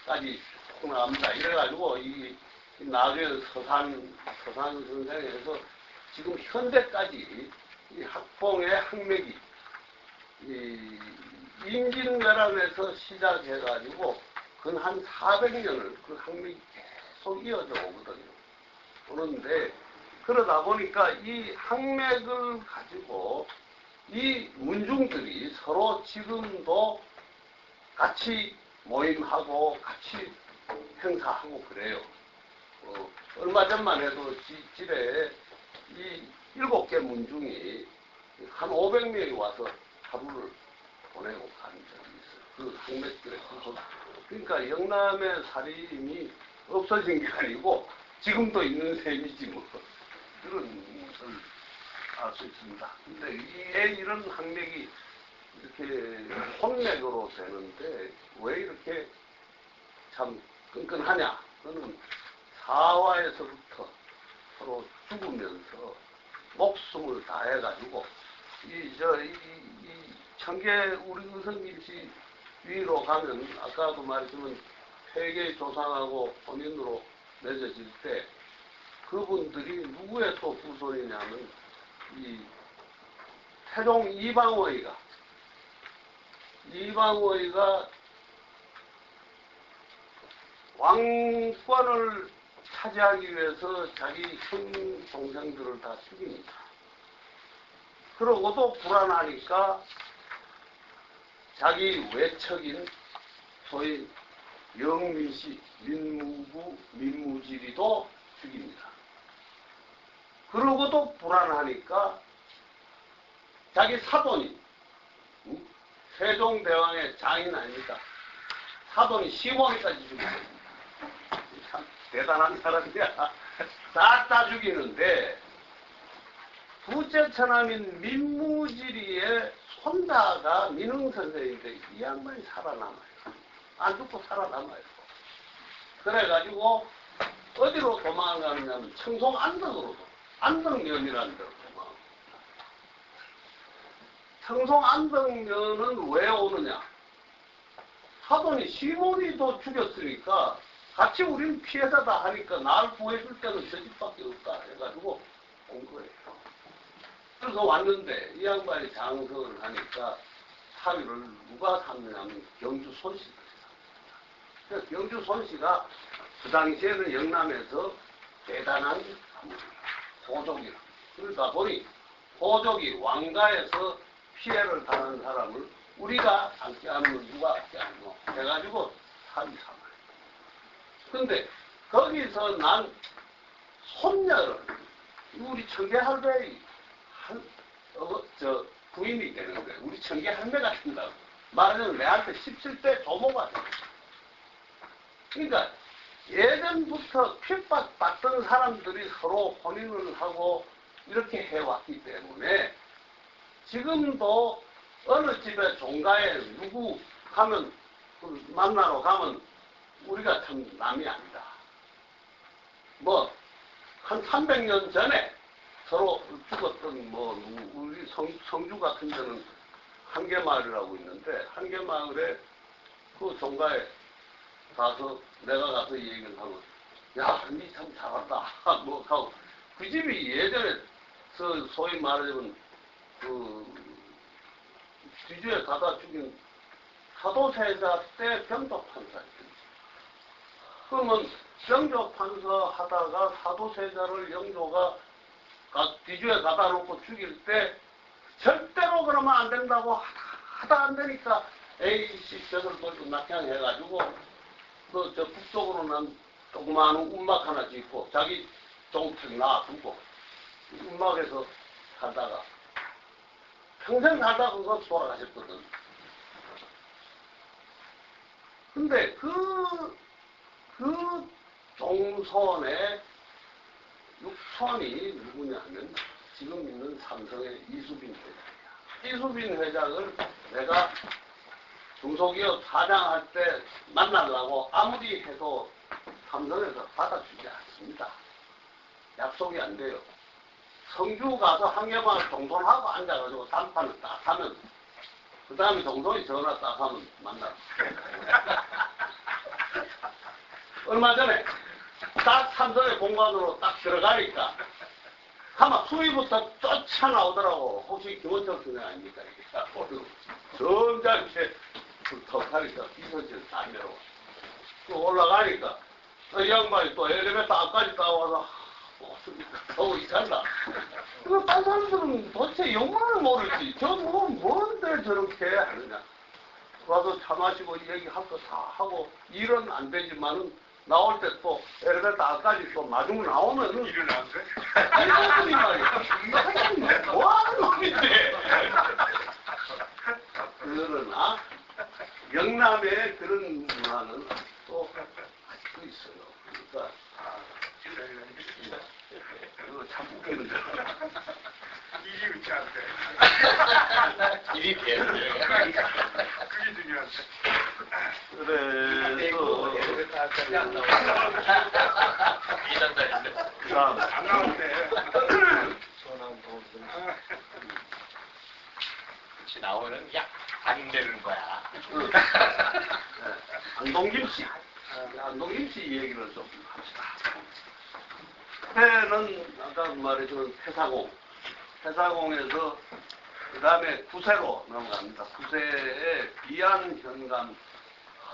씨까지 나옵니다. 이래가지고 이 나중에 서산 선생에서 지금 현대까지 이 학봉의 학맥이 이 임진왜란에서 시작해가지고 근 한 400년을 그 학맥이 계속 이어져 오거든요. 그런데 그러다 보니까 이 학맥을 가지고 이 문중들이 서로 지금도 같이 모임하고 같이 행사하고 그래요. 얼마 전만 해도 집에 이 7개 문중이 한 500명이 와서 하루를 보내고 간 적이 있어요. 그 학맥들의 그러니까 영남의 살림이 없어진 게 아니고 지금도 있는 셈이지 뭐. 그런 것을 알 수 있습니다. 근데 이런 학맥이 이렇게 혼맥으로 되는데 왜 이렇게 참 끈끈하냐? 그거는 사화에서부터 서로 죽으면서 목숨을 다해가지고 이 청계 우리 의성김씨 위로 가면 아까도 말했지만 퇴계 조상하고 혼인으로 맺어질 때 그분들이 누구의 또 후손이냐면 이 태종 이방호이가 왕권을 차지하기 위해서 자기 형 동생들을 다 죽입니다. 그러고도 불안하니까 자기 외척인 소위 영민씨, 민무지리도 죽입니다. 그러고도 불안하니까 자기 사돈이 세종대왕의 장인 아닙니까? 사돈이 시왕까지 죽였어요. 참 대단한 사람이야. 다 죽이는데 둘째 처남인 민무지리의 손자가 민흥선생인데 이 양반이 살아남아요. 안 죽고 살아남아요. 그래가지고 어디로 도망가느냐면 청송 안덕으로도 안덕면이라는 데로 도망갑니다. 청송 안덕면은 왜 오느냐? 사돈이 시몬이도 죽였으니까 같이 우린 피해자다 하니까 날 구해줄 때는 저 집밖에 없다 해가지고 온 거예요. 그래서 왔는데 이 양반이 장성을 하니까 사위를 누가 샀느냐면 경주 손씨가 샀습니다. 경주 손씨가 그 당시에는 영남에서 대단한 호족이라. 그러다 보니 호족이 왕가에서 피해를 당한 사람을 우리가 앉게 하면 누가 앉게 하노 해가지고 사위 삼아요. 근데 거기서 난 손녀를 우리 청계 할배 부인이 되는데 우리 청계 할매가 된다고 말하자면 내한테 17대 조모가 돼. 그러니까 예전부터 핍박받던 사람들이 서로 혼인을 하고 이렇게 해왔기 때문에 지금도 어느 집에 종가에 누구 가면 만나러 가면 우리가 참 남이 아니다. 뭐 한 300년 전에 서로 죽었던 우리 성주 같은 데는 한계마을이라고 있는데 한계마을에 그 종가에 가서 내가 가서 얘기를 하면 야, 니 참 잘한다. 뭐 하고 그 집이 예전에 소위 말하자면 뒤주에 가다 죽인 사도세자 때 병조판사였습니다. 그러면 병조판사 하다가 사도세자를 영조가 뒤주에 가다 놓고 죽일 때 절대로 그러면 안 된다고 하다 안 되니까 A씨 벽을 돌고 낙향해가지고 저 북쪽으로 난 조그마한 움막 하나 짓고 자기 종택 놔두고 움막에서 살다가 평생 살다가 그거 돌아가셨거든. 근데 그 종손의 육촌이 누구냐면 지금 있는 삼성의 이수빈 회장이야. 이수빈 회장을 내가 중소기업 사장할 때 만나려고 아무리 해도 삼성에서 받아주지 않습니다. 약속이 안 돼요. 성주 가서 한개만 정손하고 앉아가지고 단판을 딱 하면 그 다음에 정손이 전화 딱 하면 만나. 얼마 전에 딱 삼성의 공간으로 딱 들어가니까 아마 수위부터 쫓아나오더라고. 혹시 김원철 선생 아닙니까? 점점 이렇게 턱하니까 비서실 딱 내려와. 또 올라가니까 이 양반이 또 엘리베이터 앞까지 따와서 하고 있단다. 그거 딴 사람들은 도대체 영문을 모르지. 저 뭔데 저렇게 하느냐. 와서 차 마시고 얘기할 거 다 하고 일은 안 되지만은 나올 때 또 엘리베이터 앞까지 또 마중 나오면은 일은 안 돼? 이러더니 말이야. 뭐 하는 놈인데. 그러나 영남의 그런 문화는 또 아직도 있어요. 그러니까 그거 참 웃기는 거야. 일이 웃지 않대. 일이 배우네. 그게 중요한데. 그래서 안 나오는데. 같이 나오면 약 반대는 거야. 안동김씨 얘기를 좀 합시다. 그때는 아까 말했던 태사공에서 그 다음에 구세로 넘어갑니다. 구세에 비안현감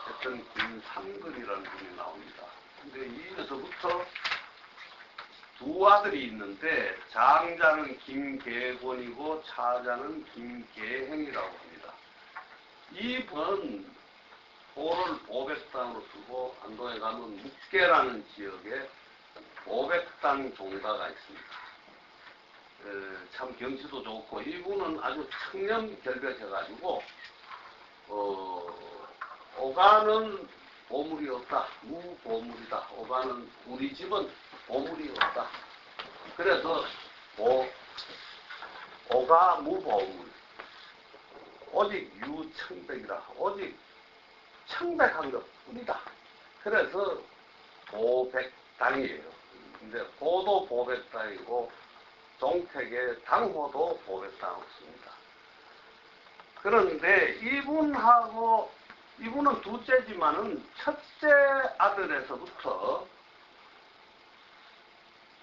했던 김삼근이라는 분이 나옵니다. 근데 이에서부터 두 아들이 있는데 장자는 김계곤이고 차자는 김계행이라고 합니다. 이분은 도를 보백당으로 쓰고 안동에 가면 묵계라는 지역에 보백당 종가가 있습니다. 참 경치도 좋고 이분은 아주 청렴결백해가지고 오가는 보물이 없다. 무보물이다. 오가는 우리 집은 보물이 없다. 그래서 오가 무보물. 오직 유청백이라. 오직 청백한 것 뿐이다. 그래서 보백당이에요. 근데 보도 보백당이고 종택의 당호도 보백당으로 씁니다. 그런데 이분은 둘째지만은 첫째 아들에서부터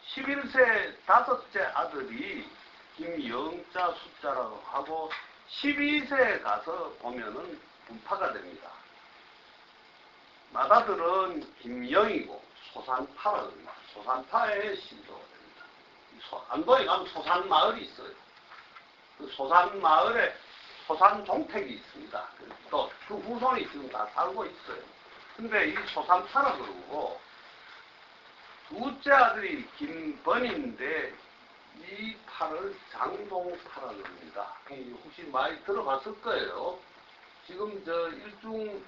11세 다섯째 아들이 김영자 숫자라고 하고 12세에 가서 보면은 분파가 됩니다. 맏아들은 김영이고 소산파라고 합니다. 소산파의 신도가 됩니다. 안동에 가면 소산마을이 있어요. 그 소산마을에 소산종택이 있습니다. 또 그 후손이 지금 다 살고 있어요. 근데 이 소산파라 그러고 둘째 아들이 김번인데 이 파를 장동파라 그럽니다. 혹시 많이 들어봤을 거예요. 지금 저 일중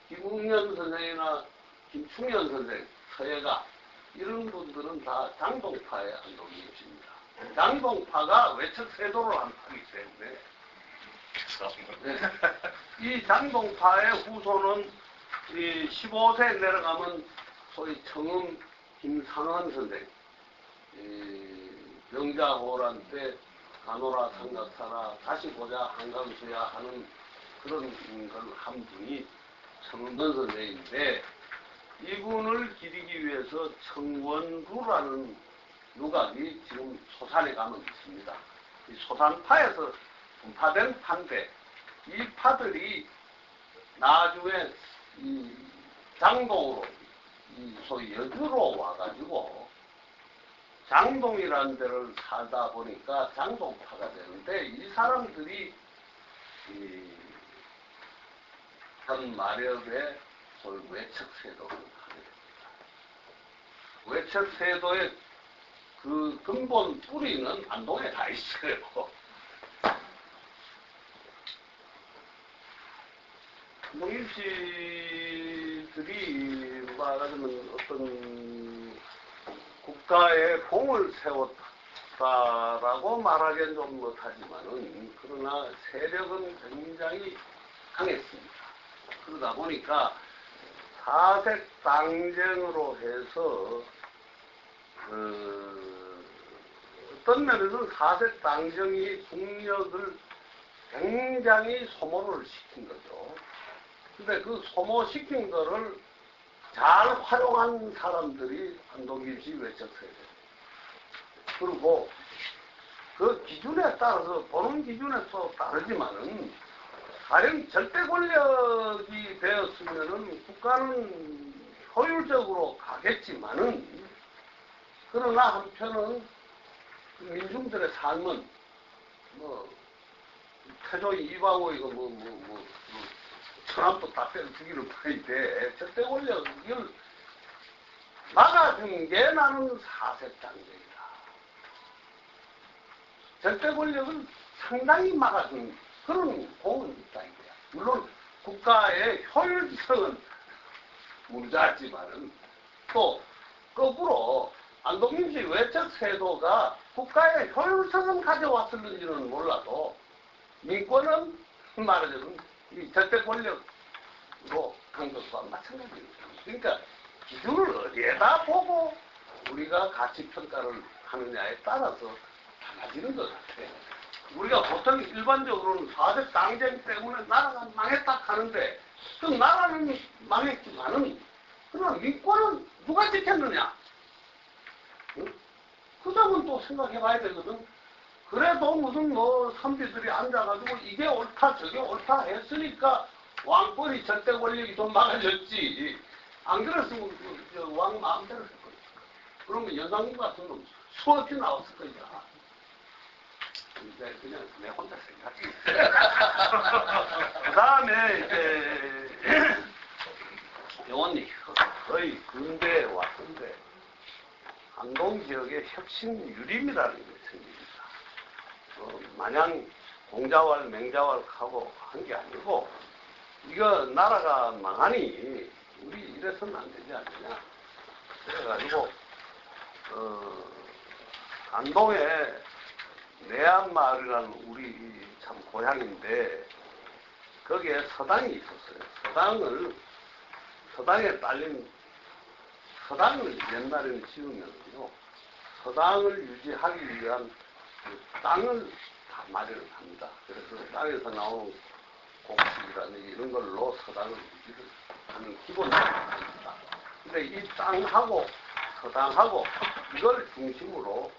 김웅년 선생이나 김충년 선생, 서예가 이런 분들은 다 장동파의 안동이십니다. 장동파가 외척 세도를 안 하기 때문에 네. 이 장동파의 후손은 이 15세 내려가면 소위 청음 김상헌 선생, 명자호란 때 가노라 삼각사라 다시 보자 한강수야 하는 그런 걸 한 분이 청음전 선생인데 이분을 기리기 위해서 청원루라는 누각이 지금 소산에 가면 있습니다. 이 소산파에서 분파된 파인데 이 파들이 나중에 이 장동으로 이 소위 여주로 와가지고 장동이라는 데를 살다 보니까 장동파가 되는데 이 사람들이 현 마렵에 소위 외척세도를 하게 됩니다. 외척세도의 그 근본 뿌리는 안동에 다 있어요. 농임씨들이 말하자면 어떤 국가에 공을 세웠다라고 말하기는 좀 못하지만은 그러나 세력은 굉장히 강했습니다. 그러다 보니까 사색 당쟁으로 해서 어떤 면에서는 사색 당정이 국력을 굉장히 소모를 시킨 거죠. 근데 그 소모시킨 거를 잘 활용한 사람들이 안동김씨 외척세대. 그리고 그 기준에 따라서 보는 기준에 또 다르지만은 가령 절대 권력이 되었으면은 국가는 효율적으로 가겠지만은 그러나 한편은 민중들의 삶은 태조 이방호 이거 천안도 다 빼서 죽이는 판인데 절대 권력을 막아준 게 나는 사색당쟁이다. 절대 권력을 상당히 막아준 그런 공은 있다 이거야. 물론 국가의 효율성은 문제지만은 또 거꾸로 안동김씨 외척세도가 국가의 효율성은 가져왔을는지는 몰라도 민권은 말하자면 이 절대 권력으로 간 것과 마찬가지입니다. 그러니까 기준을 어디에다 보고 우리가 가치 평가를 하느냐에 따라서 달라지는 것 같아요. 우리가 보통 일반적으로는 사색 당쟁 때문에 나라가 망했다 하는데 그 나라는 망했지만은 그러나 민권은 누가 지켰느냐? 응? 그 점은 또 생각해봐야 되거든. 그래도 무슨 선비들이 앉아가지고 이게 옳다 저게 옳다 했으니까 왕권이 절대 권력이 좀 막아졌지. 안 그랬으면 왕 마음대로 했거든. 그러면 연상군 같은 놈 수없이 나왔을 거야. 근데 그냥 내 혼자 생각이. 그 다음에 이제 병원이 거의 근대에 왔는데 안동 지역에 혁신 유림이라는 게 생깁니다. 마냥 공자왈 맹자왈하고 한 게 아니고 이거 나라가 망하니 우리 이래서는 안 되지 않느냐. 그래가지고 안동에 내안마을이라는 우리 참 고향인데 거기에 서당이 있었어요. 서당에 딸린 서당을 옛날에는 지으면요 서당을 유지하기 위한 그 땅을 다 마련을 합니다. 그래서 땅에서 나오는 곡식이라든지 이런 걸로 서당을 유지를 하는 기본입니다. 근데 이 땅하고 서당하고 이걸 중심으로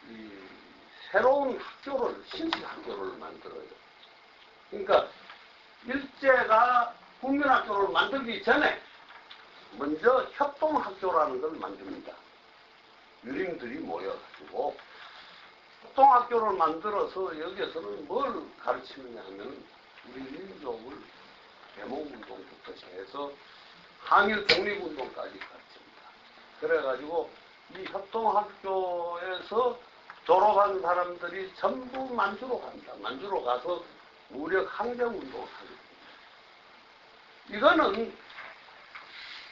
이 새로운 학교를 신식 학교를 만들어요. 그러니까 일제가 국민학교를 만들기 전에 먼저 협동학교라는 걸 만듭니다. 유림들이 모여가지고 협동학교를 만들어서 여기에서는 뭘 가르치느냐 하면 우리 민족을 계몽운동부터 해서 항일 독립운동까지 가르칩니다. 그래가지고 이 협동학교에서 졸업한 사람들이 전부 만주로 갑니다. 만주로 가서 무력 항쟁운동을 하게 됩니다. 이거는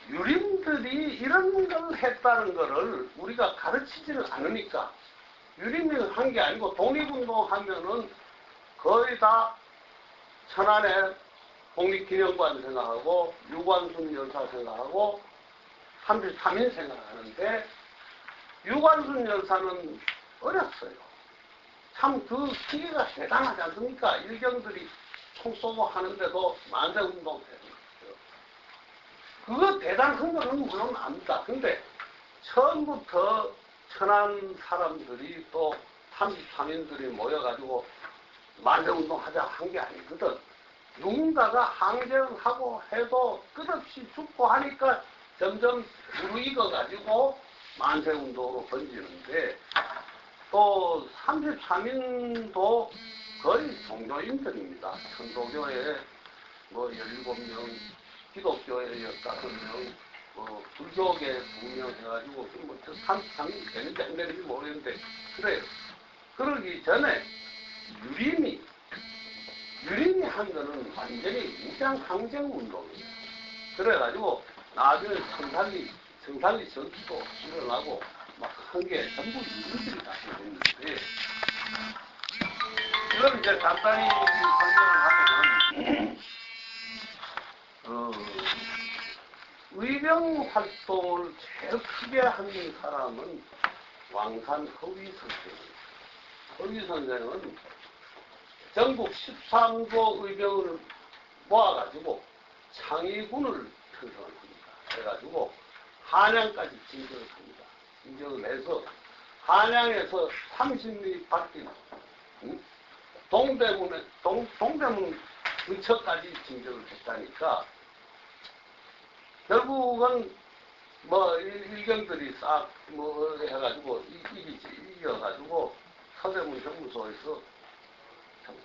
유림들이 이런 걸 했다는 거를 우리가 가르치지는 않으니까 유림이 한 게 아니고 독립운동 하면은 거의 다 천안에 독립기념관 생각하고 유관순 열사 생각하고 33인 생각하는데 유관순 열사는 어렸어요. 참 그 시기가 대단하지 않습니까? 일경들이 총 쏘고 하는데도 만세운동 했어요. 그거 대단한 거는 물론 압니다. 근데 처음부터 천안 사람들이 또 33인들이 모여가지고 만세운동 하자 한 게 아니거든. 누군가가 항쟁하고 해도 끝없이 죽고 하니까 점점 무르익어가지고 만세운동으로 번지는데 또 33인도 거의 종교인들입니다. 천도교에 뭐 17명, 기독교에 15명, 불교계 2명 해가지고 뭐 33인 되는지 안 되는지 모르겠는데 그래요. 그러기 전에 유림이 한 거는 완전히 무장 항쟁 운동이에요. 그래가지고 나중에 성산리 전투도 일어나고 막 한 게 전부 유림들이 다 했는데 이걸 이제 간단히 설명을 하면은 의병 활동을 제일 크게 한 사람은 왕산 허위 선생입니다. 허위 선생은 전국 13도 의병을 모아가지고 창의군을 편성을 합니다. 그래가지고 한양까지 진격을 합니다. 진격을 해서 한양에서 30리 밖에 동대문 근처까지 진격을 했다니까 결국은 뭐 일경들이 싹 뭐 해가지고 이겨가지고 서대문 형무소에서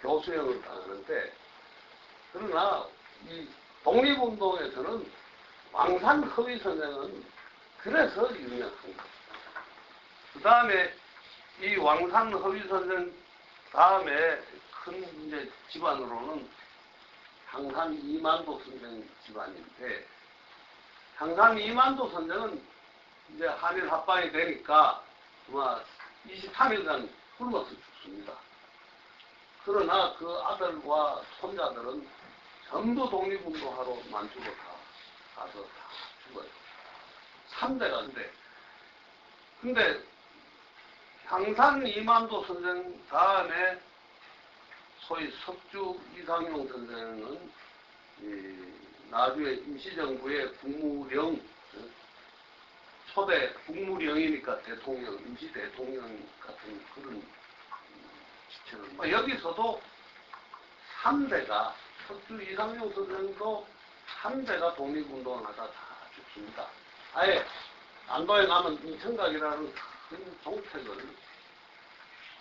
교수형을 당하는데 그러나 이 독립운동에서는 왕산 허위 선생은 그래서 유명한 겁니다. 그 다음에 이 왕산 허위 선생 다음에 큰 이제 집안으로는 향산 이만도 선생 집안인데 향산 이만도 선생은 이제 한일 합방이 되니까 아마 23일간 굶어서 죽습니다. 그러나 그 아들과 손자들은 전부 독립운동하러 만주로 다 가서 다 죽어요. 3대가 근데 향산 이만도 선생 다음에 소위 석주 이상용 선생은 나중에 임시정부의 국무령 초대 국무령이니까 대통령, 임시 대통령 같은 그런 지체를 여기서도 3대가 석주 이상용 선생도 3대가 독립운동을 하다 다 죽습니다. 아예 안도에 가면 인천각이라는 큰 종택을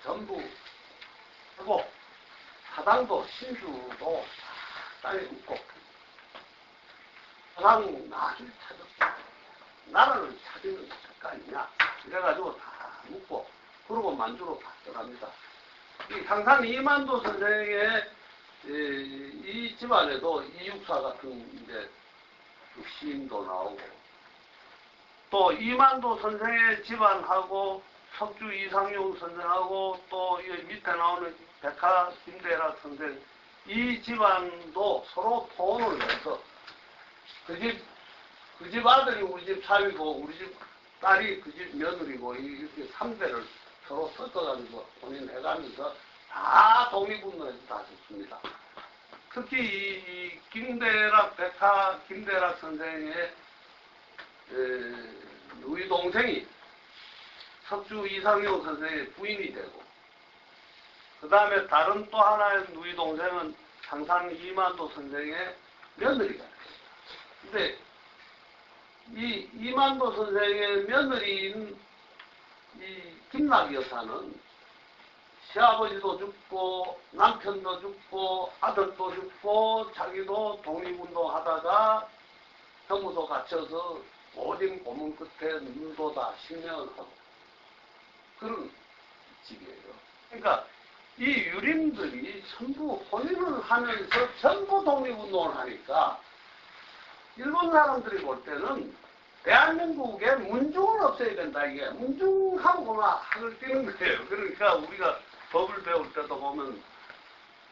전부 하고 사당도 신주도 땅에 묻고 사당 나를 찾았고 나라를 찾는 작가이냐 이래가지고 다 묻고 그러고 만주로 다 떠납니다. 항상 이만도 선생의 이 집안에도 이육사 같은 이제 시인도 나오고 또 이만도 선생의 집안하고 석주 이상용 선생하고 또 이 밑에 나오는 백화 김대락 선생 이 집안도 서로 돈을 내서 그 집 아들이 우리 집 사위고 우리 집 딸이 그 집 며느리고 이렇게 3대를 서로 섞어가지고 본인 해가면서 다 독립운동에서 다 줬습니다. 특히 이 김대락 백화 김대락 선생의 누이 동생이 석주 이상용 선생의 부인이 되고 그 다음에 다른 또 하나의 누이 동생은 상산 이만도 선생의 며느리가 됐습니다. 근데 이 이만도 선생의 며느리인 이 김락 여사는 시아버지도 죽고 남편도 죽고 아들도 죽고 자기도 독립운동 하다가 형무소 갇혀서 오진 고문 끝에 눈도 다 실명하고 그런 집이에요. 그러니까 이 유림들이 전부 혼인을 하면서 전부 독립운동을 하니까 일본 사람들이 볼 때는 대한민국에 문중을 없애야 된다. 이게 문중하고만 학을 띄는 거예요. 그러니까 우리가 법을 배울 때도 보면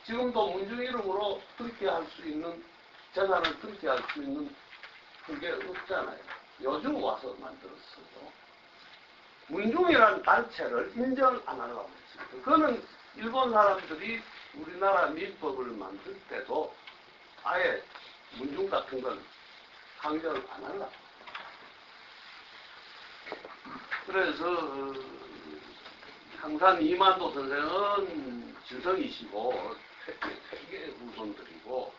지금도 문중 이름으로 등기할 수 있는 재산을 등기할 수 있는 그게 없잖아요. 요즘 와서 만들었어요. 문중이라는 단체를 인정 안 하려고 했습니다. 그거는 일본 사람들이 우리나라 민법을 만들 때도 아예 문중 같은 걸 강조를 안 하려고. 그래서 항상 이만도 선생은 지성이시고 퇴계 후손들이고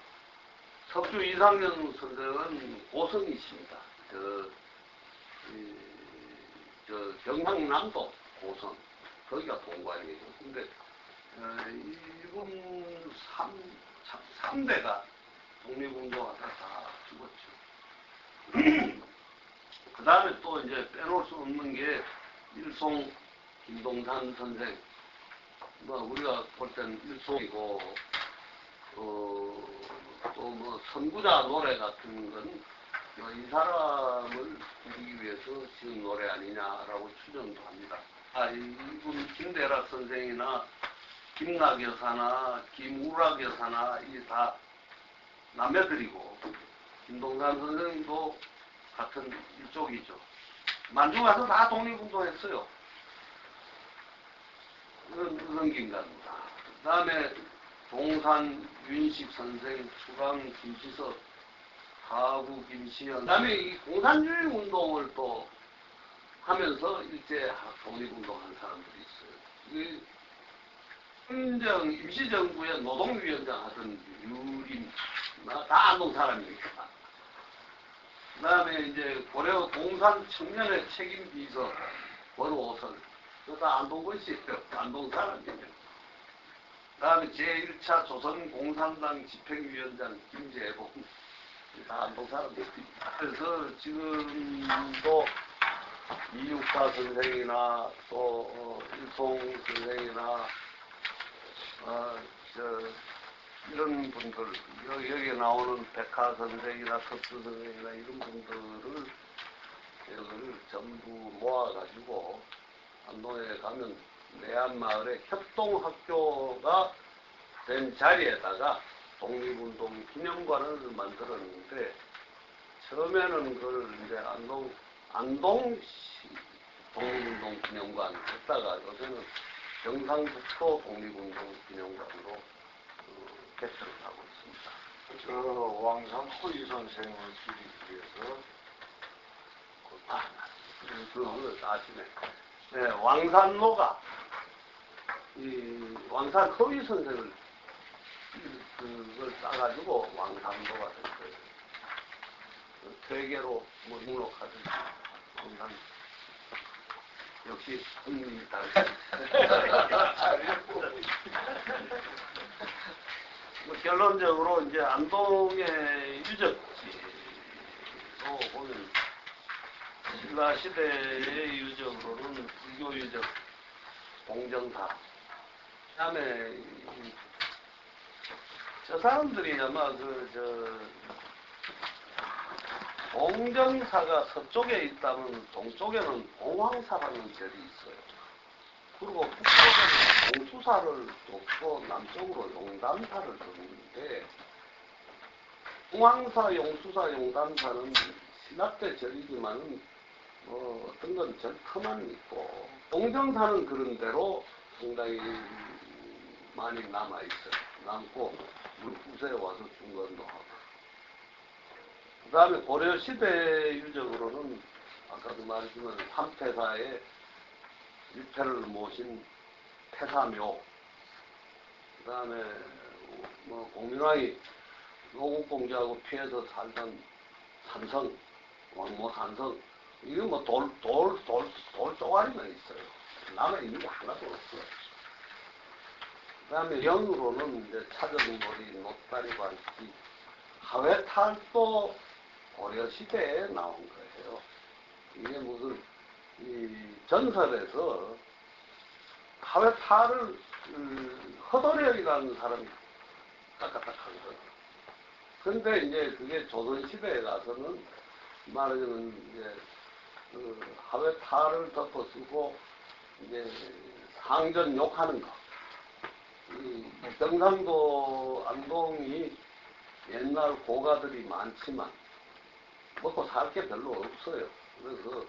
석주 이상현 선생은 고성이십니다. 경상남도 고성 거기가 본관이에요. 근데 이분 3대가 독립운동하다 다 죽었죠. 그 다음에 또 이제 빼놓을 수 없는 게 일송 김동산 선생. 뭐 우리가 볼 때는 일송이고 또 뭐 선구자 노래 같은 건 이 사람을 부르기 위해서 지은 노래 아니냐라고 추정도 합니다. 이분 김대락 선생이나 김락 여사나 김우락 여사나 이 다 남매들이고 김동산 선생도 같은 일족이죠. 만주 가서 다 독립운동했어요. 그런 긴가입니다. 그 다음에 동산 윤식 선생, 수강 김시석, 하구 김시현. 그 다음에 이 공산주의 운동을 또 하면서 일제 독립운동한 사람들이 있어요. 헌정 임시정부의 노동위원장 하던 유림, 다 안동 사람이니까. 그 다음에 이제 고려 공산 청년의 책임 비서 권오설, 다 안동 것이에요. 안동 사람이에요. 그 다음에 제1차 조선공산당 집행위원장 김재봉, 다 안동 사람이에요. 그래서 지금도 이육사 선생이나 또 일송 선생이나 이런 분들, 여기에 나오는 백화 선생이나 석주 선생이나 이런 분들을 전부 모아가지고 안동에 가면 내안마을에 협동학교가 된 자리에다가 독립운동 기념관을 만들었는데 처음에는 그걸 이제 안동시 독립운동 기념관 했다가 요새는 경상북도 독립운동 기념관으로 개설을 하고 있습니다. 왕산 호이 선생을 기리기 위해서 그걸 아시네. 네, 왕산로가 이 왕산 허위 선생을 그걸 따가지고 왕산로가 됐어요. 퇴계로 뭐 등록하듯이 항상 역시 흥입니다. 뭐 결론적으로 이제 안동의 유적지로 보면 신라 시대의 유적으로는 불교 유적, 공정사. 그다음에 저 사람들이 아마 공정사가 서쪽에 있다면 동쪽에는 봉황사라는 절이 있어요. 그리고 북쪽에는 용수사를 뒀고 남쪽으로 용담사를 뒀는데 봉황사, 용수사, 용담사는 신학대 절이지만은 어떤 건 절터만 있고 공정사는 그런 대로 상당히 많이 남아있어요. 남고 물구세에 와서 중간도 하고. 그 다음에 고려시대 유적으로는 아까도 말했지만 삼태사의 일패를 모신 태사묘, 그 다음에 뭐 공민왕이 노국공주하고 피해서 살던 산성, 왕모 산성, 이거 뭐 돌 쪼가리만 있어요. 남아있는 게 하나도 없어요. 그 다음에 영으로는 이제 차전머리, 노다리 반지, 하회탈도 고려시대에 나온 거예요. 이게 무슨, 전설에서 하회탈을, 허도령이라는 사람이 딱딱한 거예요. 근데 이제 그게 조선시대에 가서는 말하자면 이제, 하회탈을 덮어쓰고, 이제 상전 욕하는 거. 경상도 안동이 옛날 고가들이 많지만 먹고 살 게 별로 없어요. 그래서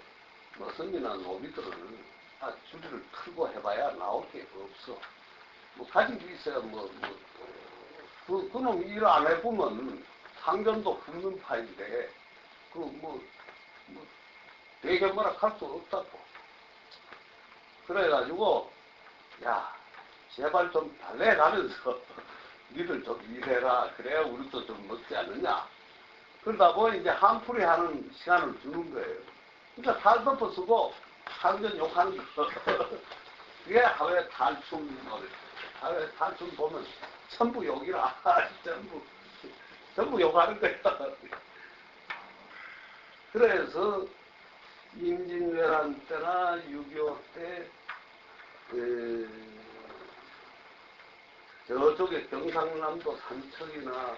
머슴이나 노비들을 다 주리를 틀고 해봐야 나올 게 없어. 뭐 가진 게 있어야 그놈 일 안 해보면 상전도 굶는 파인데 되게 뭐라 할 수 없다고. 그래가지고 야 제발 좀 달래가면서 니들 좀 일해라. 그래야 우리도 좀 먹지 않느냐. 그러다 보니 이제 한풀이 하는 시간을 주는 거예요. 그러니까 달 덮어쓰고 상전 욕하는 거. 그게 하회 탈춤 노래. 하회 탈춤 보면 전부 욕이라. 전부 욕하는 거야. 그래서 임진왜란 때나 6.25 때 저쪽에 경상남도 산척이나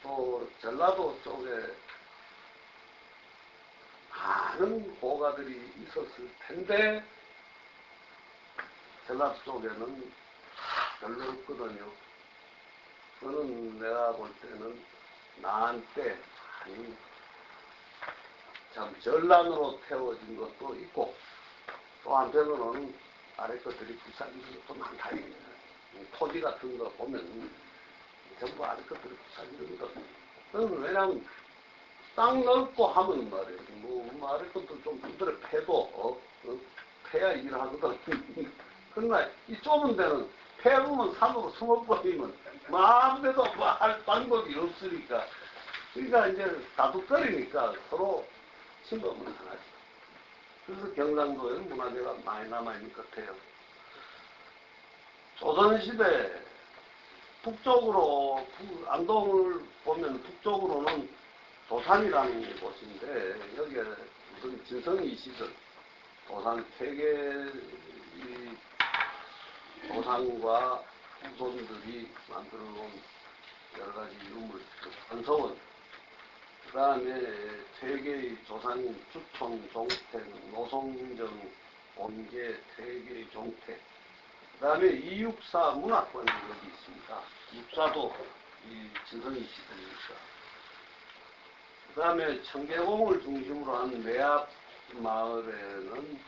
또 전라도 쪽에 많은 고가들이 있었을 텐데 전라도 쪽에는 별로 없거든요. 그거는 내가 볼 때는 나한테 참 전란으로 태워진 것도 있고 또 한편으로는 아래 것들이 부산인 것도 많다. 토지 같은 거 보면 전부 아래 것들이 부산인 것. 그건 왜냐하면 땅 넓고 하면 말이에요. 아래 것도 좀 두드려 패도 패야 일을 하거든. 그러나 이 좁은 데는 패보면 산으로 숨어버리면 아무데도 할 방법이 없으니까. 그러니까 이제 다투거리니까 서로 침범을 하나죠. 그래서 경상도에는 문화재가 많이 남아있는 것 같아요. 조선시대 북쪽으로, 안동을 보면 북쪽으로는 도산이라는 곳인데, 여기에 무슨 진성이 시절, 도산 퇴계, 도산과 후손들이 만들어 놓은 여러 가지 유물, 한서원, 그 다음에 퇴계의 조상인 주촌, 종택, 노송정, 온계, 퇴계의 종택, 그 다음에 264 문학관이 여기 있습니다. 육사도 이 진성이 시대니까. 그 다음에 청계공을 중심으로 한 내압 마을에는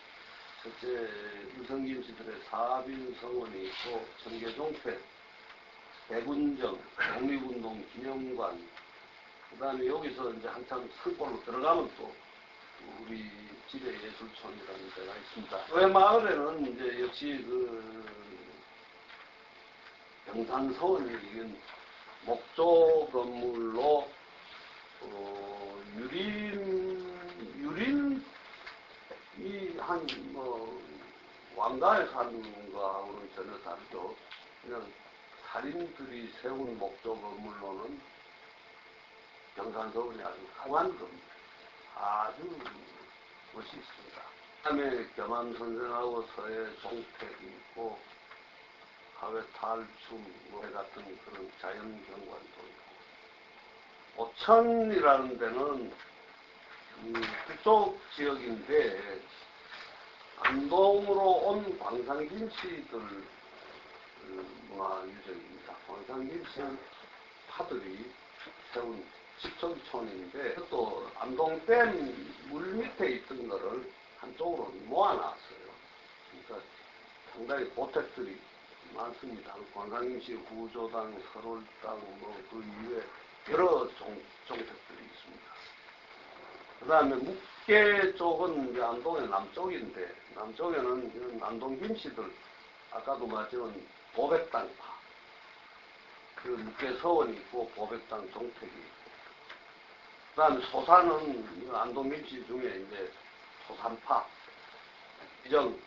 첫째 유성김 시들의 사빈성원이 있고 청계종택, 대군정, 독립운동 기념관, 그 다음에 여기서 이제 한참 산골로 들어가면 또 우리 지배예술촌이라는 데가 있습니다. 왜 마을에는 이제 역시 경산서원이 이건 목조 건물로 유림 한 뭐 왕가에 사는 거하고는 전혀 다르죠. 그냥 살인들이 세운 목적으로는 경산서원이 아주 강한 겁니다. 아주 멋있습니다. 그다음에 겸한 선생하고 서해 종택이 있고 하회 탈춤 뭐 같은 그런 자연경관도 있고 오천이라는 데는 그쪽 지역인데 안동으로 온 광산김씨들 문화유적입니다. 광산김씨 파들이 세운 식전촌인데 또 안동댐 물 밑에 있던 거를 한쪽으로 모아놨어요. 그러니까 상당히 고택들이 많습니다. 광산김씨 구조당, 설월당 뭐 그 이외에 여러 종택들이 있습니다. 그 다음에 묵계 쪽은 이제 안동의 남쪽인데, 남쪽에는 이런 안동 김씨들, 아까도 말했지만 보백당파, 그 묵계 서원이 있고 보백당 종택이 있고, 그 다음에 소산은 안동 김씨 중에 이제 소산파, 이정,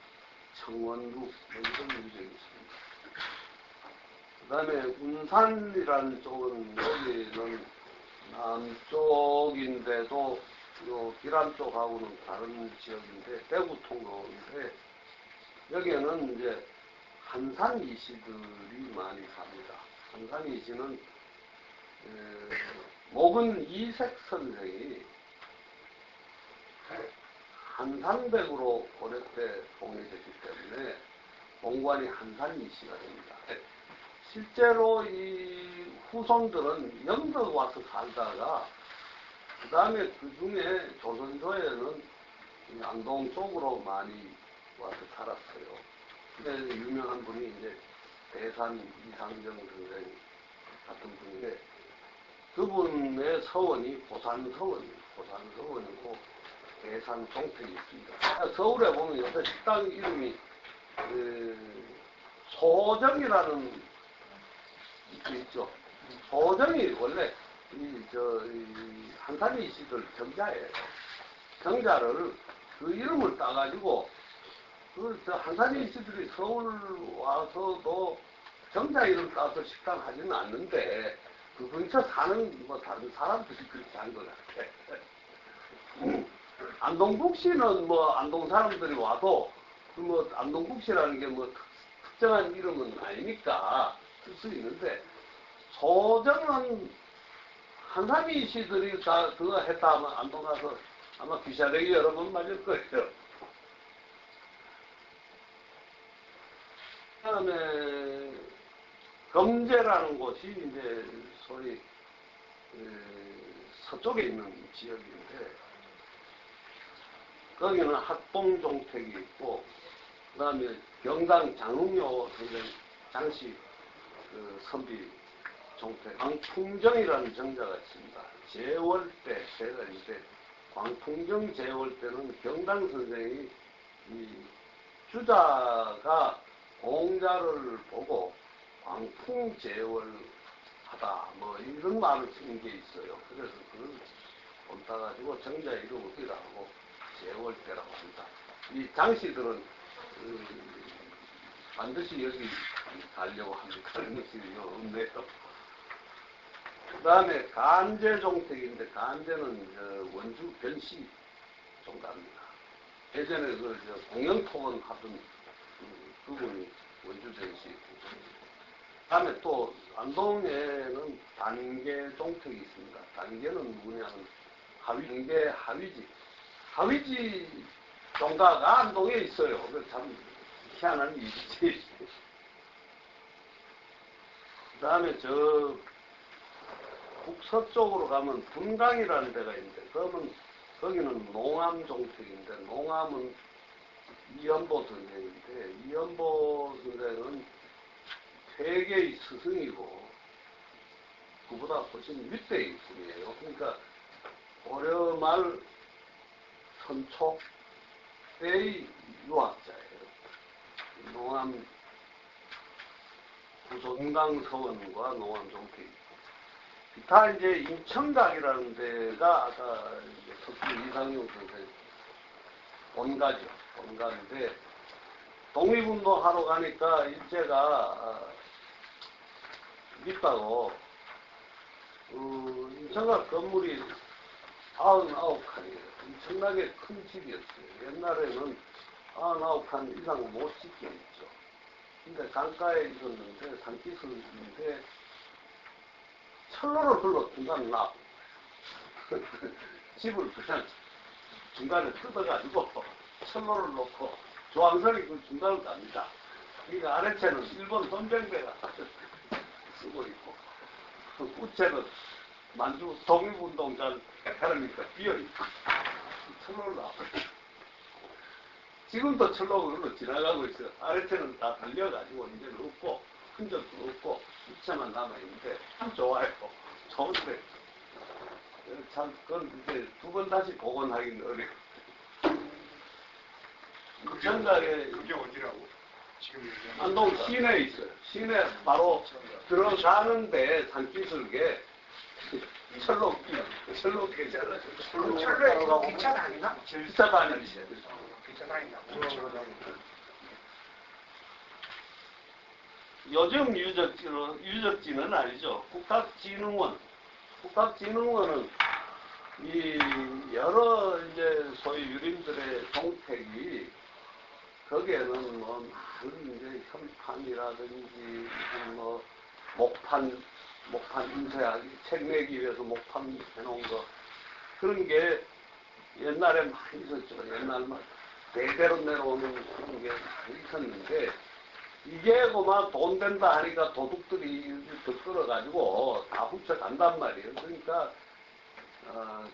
청원루, 이런 유적이 있습니다. 그 다음에 운산이라는 쪽은 여기는 남쪽인데도 요 기란 쪽하고는 다른 지역인데 대구 통로인데 여기에는 이제 한산 이씨들이 많이 삽니다. 한산 이씨는 목은 이색 선생이 한산백으로 고려때 봉해졌기 때문에 본관이 한산 이씨가 됩니다. 실제로 이 후손들은 영덕 와서 살다가 그 다음에 그 중에 조선조에는 안동 쪽으로 많이 와서 살았어요. 근데 유명한 분이 이제 대산 이상정 선생 같은 분인데 그분의 서원이 고산서원이고 대산 종택이 있습니다. 서울에 보면 요새 식당 이름이 소정이라는 게 있죠. 소정이 원래 한산이 씨들 경자예요. 경자를 그 이름을 따가지고 한산이 씨들이 서울 와서도 경자 이름 따서 식당 하지는 않는데 그 근처 사는 뭐 다른 사람들이 그렇게 한 것 같아. 안동국시는 뭐 안동 사람들이 와도 그 뭐 안동국시라는 게 뭐 특정한 이름은 아니니까 쓸 수 있는데 소정은 한산이 씨들이 다 그거 했다 하면 안동 가서 아마 귀샤대기 여러 번 맞을 거예요. 그 다음에 검제라는 곳이 이제 소위 서쪽에 있는 지역인데 거기는 학봉종택이 있고 그 다음에 경당 장흥효 선생 장씨 선비 종택 광풍정이라는 정자가 있습니다. 제월대 제가 광풍정 제월대는 경당 선생이 이 주자가 공자를 보고 광풍제월하다 뭐 이런 말을 쓴 게 있어요. 그래서 그걸 본따가지고 정자 이름을 기라고 제월대라고 합니다. 이 장씨들은 반드시 여기 가려고 합니다. 그런 것이 없네요. 그 다음에 간제종택인데 간제는 원주 변씨 종가입니다. 예전에 공영토건 하던 그분이 원주 변씨. 그 다음에 또 안동에는 단계종택이 있습니다. 단계는 뭐냐면 단계 하위지. 하위지 종가가 안동에 있어요. 참 희한한 일이지. 그 다음에 북서쪽으로 가면 분강이라는 데가 있는데, 그러면 거기는 농암종택인데, 농암은 이연보 선생인데, 이연보 선생은 퇴계의 스승이고, 그보다 훨씬 윗대의 분이에요. 그러니까, 고려말 선초 때의 유학자예요. 농암 구조동강서원과 농암종택이 있고, 기타 이제 인천각이라는 데가 아까 석기 이상용 선생 본가죠. 본가인데 독립운동 하러 가니까 일제가 있다고 인천각 건물이 99칸이에요. 엄청나게 큰 집이었어요. 옛날에는 99칸 이상 못 짓게 했죠. 근데 강가에 있었는데 산기슭인데 철로를 흘러 중간에 놔. 집을 그냥 중간에 뜯어가지고 철로를 놓고 조항선이 그 중간을 갑니다. 그러니까 아래채는 일본 헌병대가 쓰고 있고 우체는 만주 독립운동장 그러니까 비어있고 철로를 놔버려. 지금도 철로가 그걸로 지나가고 있어요. 아래채는 다 달려가지고 이제는 없고 흔적도 없고 우체만 남아있는데 참 좋아요. 좋은데 참 그건 이제 두 번 다시 복원하기는 어려워. 생각에 그게 어디라고? 지금 얘기하는 안동 시내에 있어요. 시내 바로 들어가는데 산기슭에 철로길 잘라서 철로에 기차 다니나? 기차 다니지. 기차 다닌다. 요즘 유적지는 아니죠. 국학진흥원은 이 여러 이제 소위 유림들의 종택이 거기에는 뭐 많은 이제 현판이라든지 뭐 목판 인쇄하기 책 내기 위해서 목판 해놓은 거 그런 게 옛날에 많이 있었죠. 옛날 막 대대로 내려오는 그런 게 많이 있었는데 이게 그만 돈 된다 하니까 도둑들이 덧끌어가지고 다 훔쳐간단 말이에요. 그러니까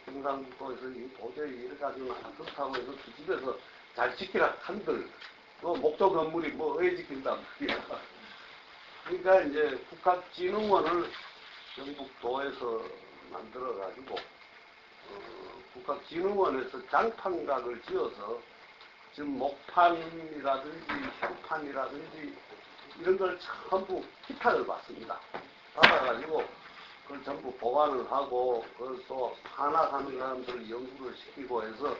경상북도에서 도저히 이렇게 가지고는 안 좋다고 해서 그 집에서 잘 지키라 한들 목조 건물이 뭐 왜 지킨단 말이야. 그러니까 이제 국학진흥원을 경북도에서 만들어가지고 국학진흥원에서 장판각을 지어서 지금 목판이라든지 현판이라든지 이런 걸 전부 피탁을 받습니다. 받아가지고 그걸 전부 보관을 하고 그걸 또 하나 하는 사람들을 연구를 시키고 해서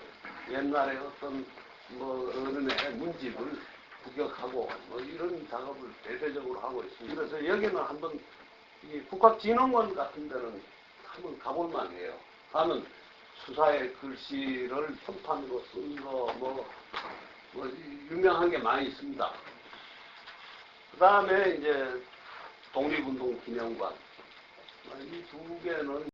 옛날에 어떤 뭐 어른의 문집을 구격하고 뭐 이런 작업을 대대적으로 하고 있습니다. 그래서 여기는 한번 이 국학진흥원 같은 데는 한번 가볼 만해요. 가면 수사의 글씨를 현판으로 쓴 거 뭐 유명한 게 많이 있습니다. 그 다음에 이제 독립운동 기념관 이 두 개는